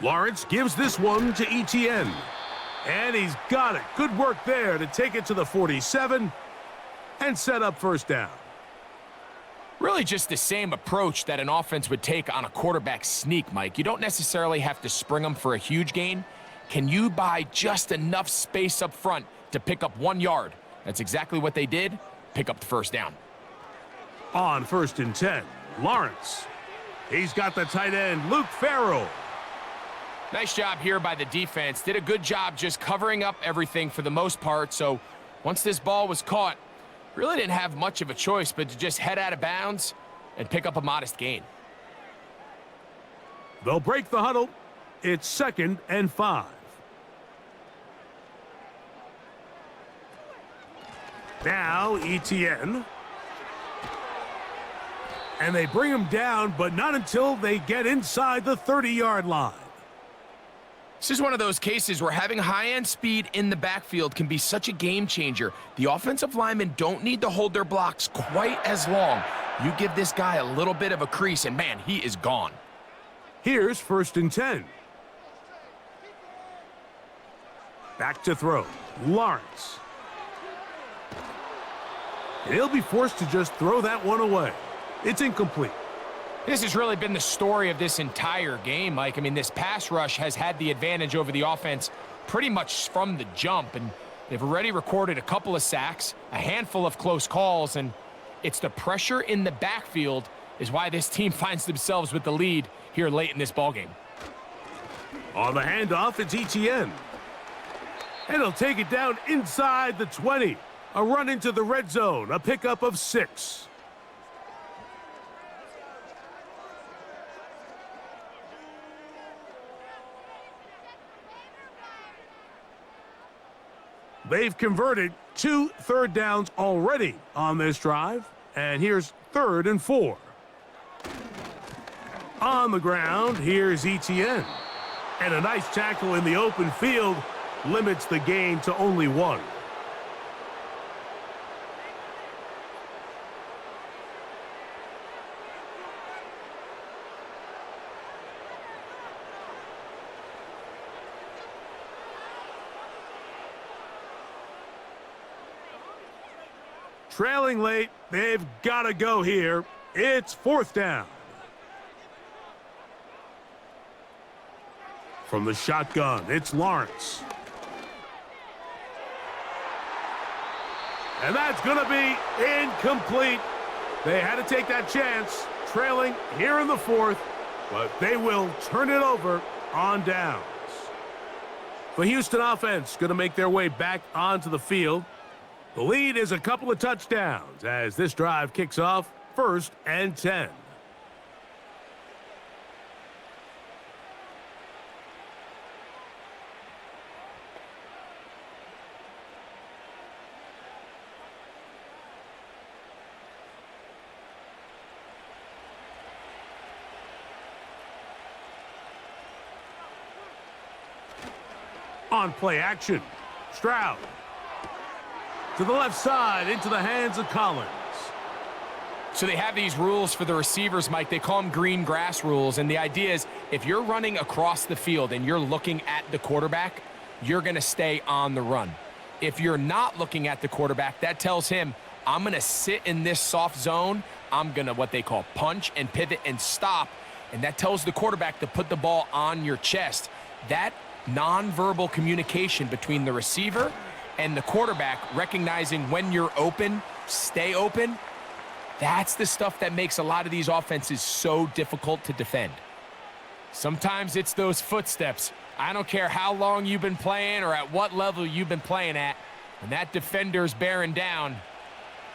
Lawrence gives this one to Etienne. And he's got it. Good work there to take it to the 47 and set up 1st down. Really just the same approach that an offense would take on a quarterback sneak, Mike. You don't necessarily have to spring them for a huge gain. Can you buy just enough space up front to pick up 1 yard? That's exactly what they did. Pick up the 1st down. On 1st and 10, Lawrence. He's got the tight end, Luke Farrell. Nice job here by the defense. Did a good job just covering up everything for the most part. So once this ball was caught, really didn't have much of a choice but to just head out of bounds and pick up a modest gain. They'll break the huddle. It's 2nd and 5. Now Etienne. And they bring him down, but not until they get inside the 30-yard line. This is one of those cases where having high-end speed in the backfield can be such a game changer. The offensive linemen don't need to hold their blocks quite as long. You give this guy a little bit of a crease, and man, he is gone. Here's 1st and 10. Back to throw. Lawrence. And he'll be forced to just throw that one away. It's incomplete. This has really been the story of this entire game, Mike. I mean, this pass rush has had the advantage over the offense pretty much from the jump, and they've already recorded a couple of sacks, a handful of close calls, and it's the pressure in the backfield is why this team finds themselves with the lead here late in this ballgame. On the handoff, it's Etienne. And he'll take it down inside the 20. A run into the red zone, a pickup of 6. They've converted 2 third downs already on this drive. And here's 3rd and 4. On the ground, here's Etienne. And a nice tackle in the open field limits the gain to only 1. Trailing late, they've got to go here. It's 4th down. From the shotgun, it's Lawrence. And that's going to be incomplete. They had to take that chance, trailing here in the 4th, but they will turn it over on downs. The Houston offense going to make their way back onto the field. The lead is a couple of touchdowns as this drive kicks off 1st and 10. On play action, Stroud. To the left side, into the hands of Collins. So they have these rules for the receivers, Mike. They call them green grass rules. And the idea is if you're running across the field and you're looking at the quarterback, you're going to stay on the run. If you're not looking at the quarterback, that tells him, I'm going to sit in this soft zone. I'm going to what they call punch and pivot and stop. And that tells the quarterback to put the ball on your chest. That nonverbal communication between the receiver and the quarterback, recognizing when you're open, stay open, that's the stuff that makes a lot of these offenses so difficult to defend. Sometimes it's those footsteps. I don't care how long you've been playing or at what level you've been playing at. When that defender's bearing down,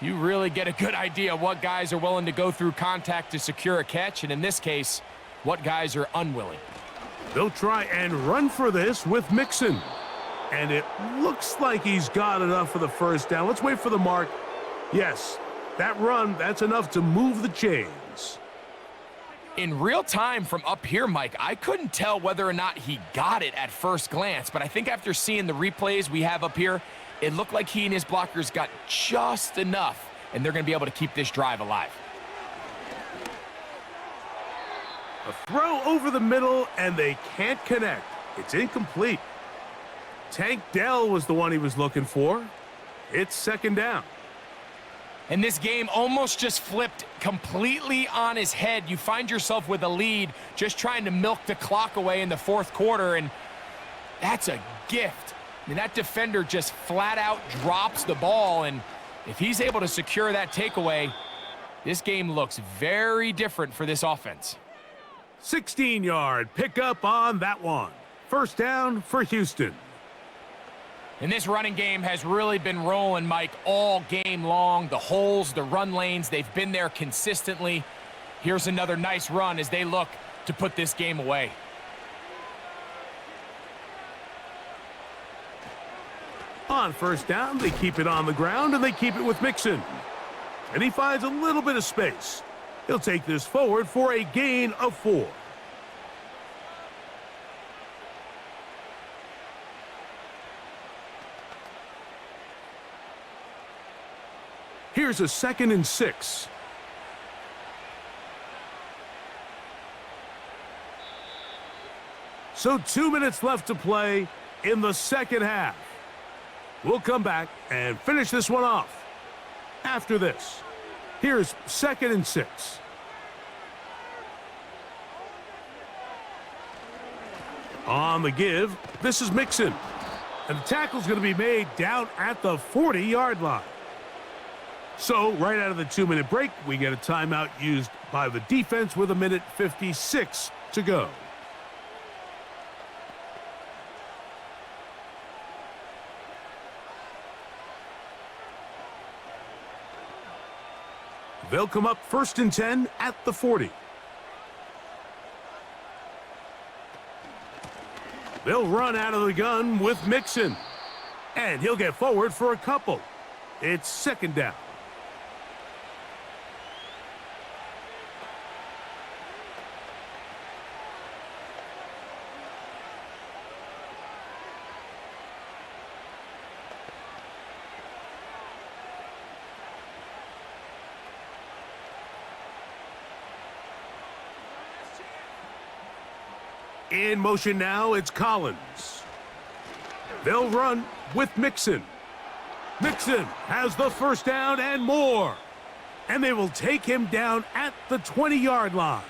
you really get a good idea what guys are willing to go through contact to secure a catch, and in this case, what guys are unwilling. They'll try and run for this with Mixon. And it looks like he's got enough for the 1st down. Let's wait for the mark. Yes, that run, that's enough to move the chains. In real time from up here, Mike, I couldn't tell whether or not he got it at first glance, but I think after seeing the replays we have up here, it looked like he and his blockers got just enough, and they're going to be able to keep this drive alive. A throw over the middle, and they can't connect. It's incomplete. Tank Dell was the one he was looking for. It's 2nd down. And this game almost just flipped completely on his head. You find yourself with a lead, just trying to milk the clock away in the 4th quarter, and that's a gift. I mean, that defender just flat out drops the ball, and if he's able to secure that takeaway, this game looks very different for this offense. 16-yard pickup on that one. 1st down for Houston. And this running game has really been rolling, Mike, all game long. The holes, the run lanes, they've been there consistently. Here's another nice run as they look to put this game away. On 1st down, they keep it on the ground, and they keep it with Mixon. And he finds a little bit of space. He'll take this forward for a gain of 4. Here's a 2nd and 6. So 2 minutes left to play in the 2nd half. We'll come back and finish this one off after this. Here's 2nd and 6. On the give, this is Mixon. And the tackle's going to be made down at the 40-yard line. So, right out of the 2-minute break, we get a timeout used by the defense with 1:56 to go. They'll come up 1st and 10 at the 40. They'll run out of the gun with Mixon. And he'll get forward for a couple. It's 2nd down. In motion now, it's Collins. They'll run with Mixon. Mixon has the 1st down and more. And they will take him down at the 20-yard line.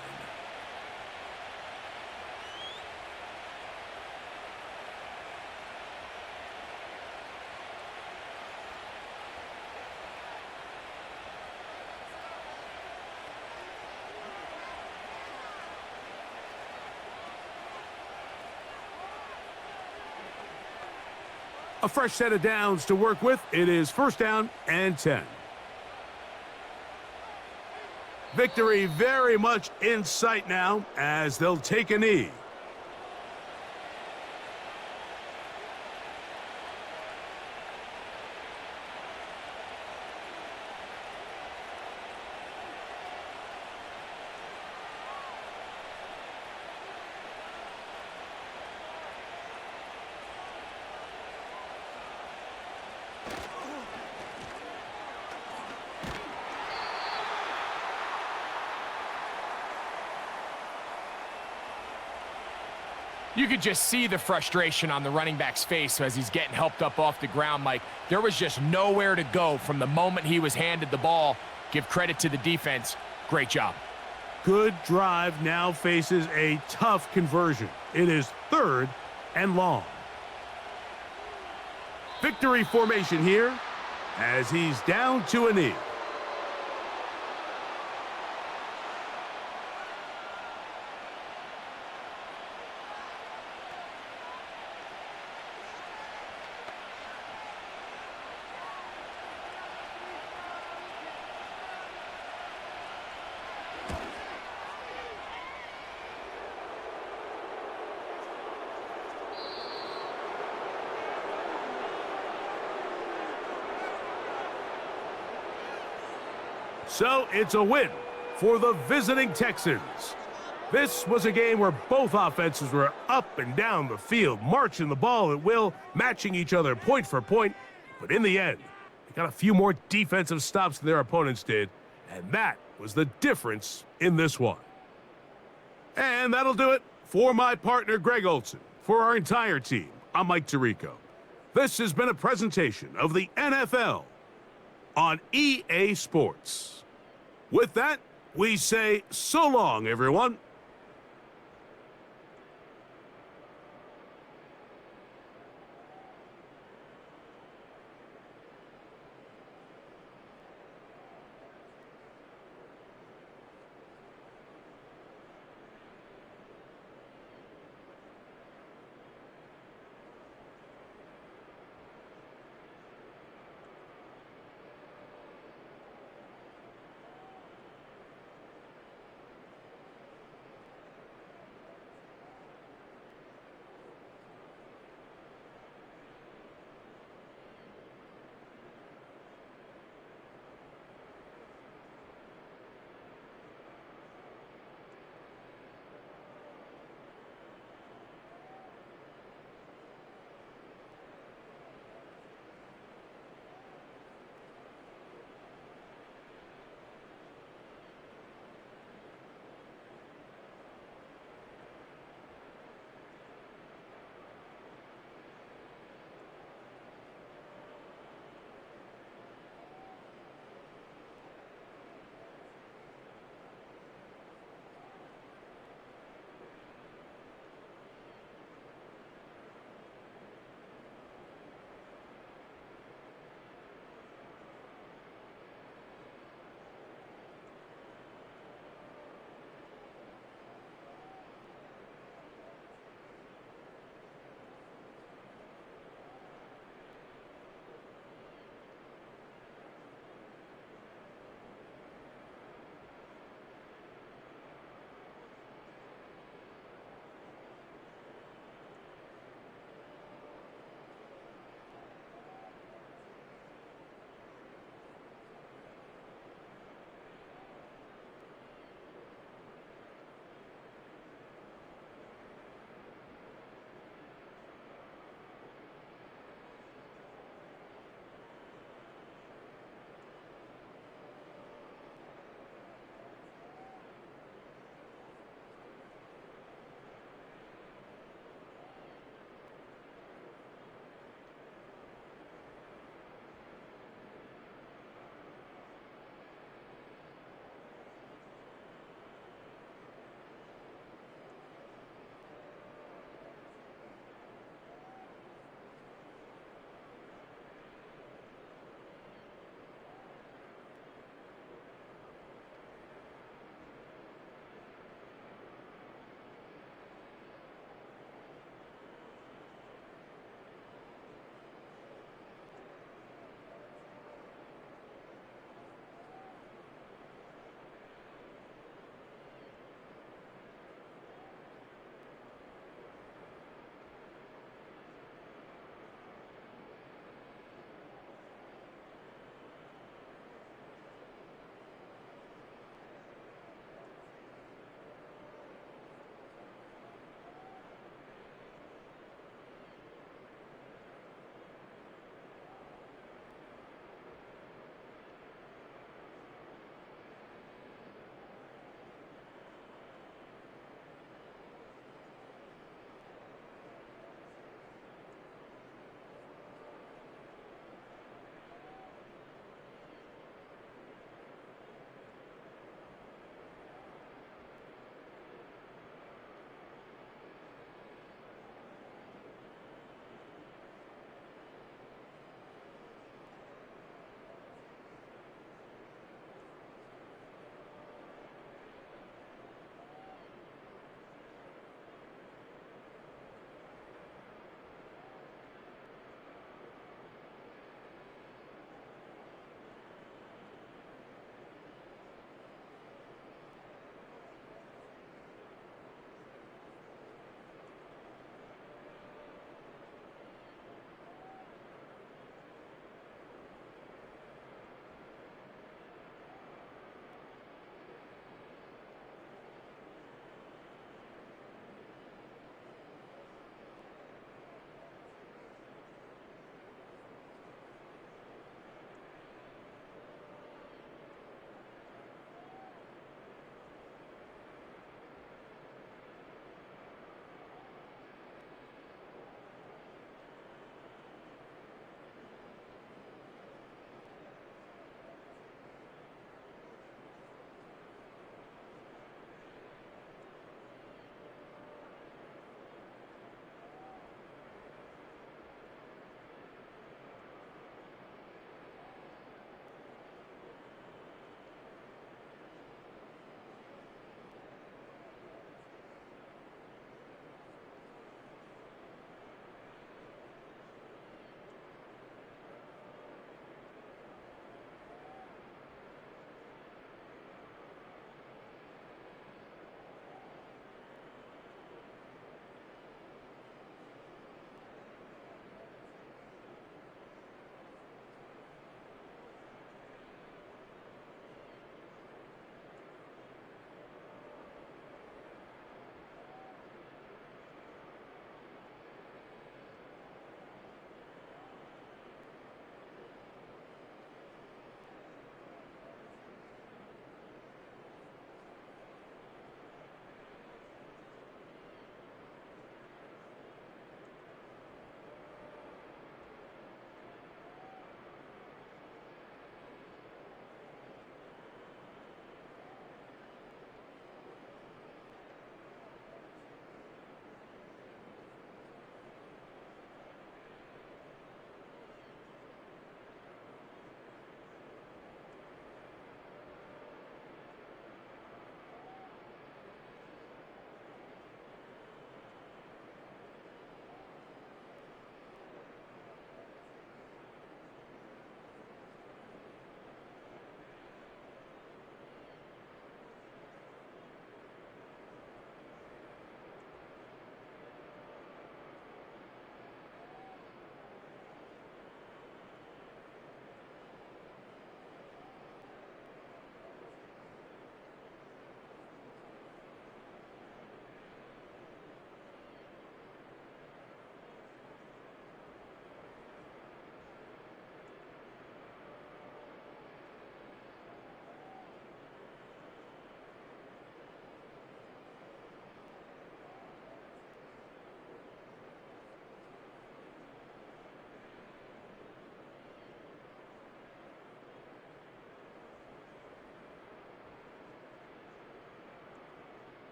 A fresh set of downs to work with. It is 1st down and 10. Victory very much in sight now as they'll take a knee. You could just see the frustration on the running back's face as he's getting helped up off the ground, Mike. There was just nowhere to go from the moment he was handed the ball. Give credit to the defense. Great job. Good drive now faces a tough conversion. It is 3rd and long. Victory formation here as he's down to a knee. So it's a win for the visiting Texans. This was a game where both offenses were up and down the field, marching the ball at will, matching each other point for point. But in the end, they got a few more defensive stops than their opponents did, and that was the difference in this one. And that'll do it for my partner, Greg Olson. For our entire team, I'm Mike Tirico. This has been a presentation of the NFL on EA Sports. With that, we say so long, everyone.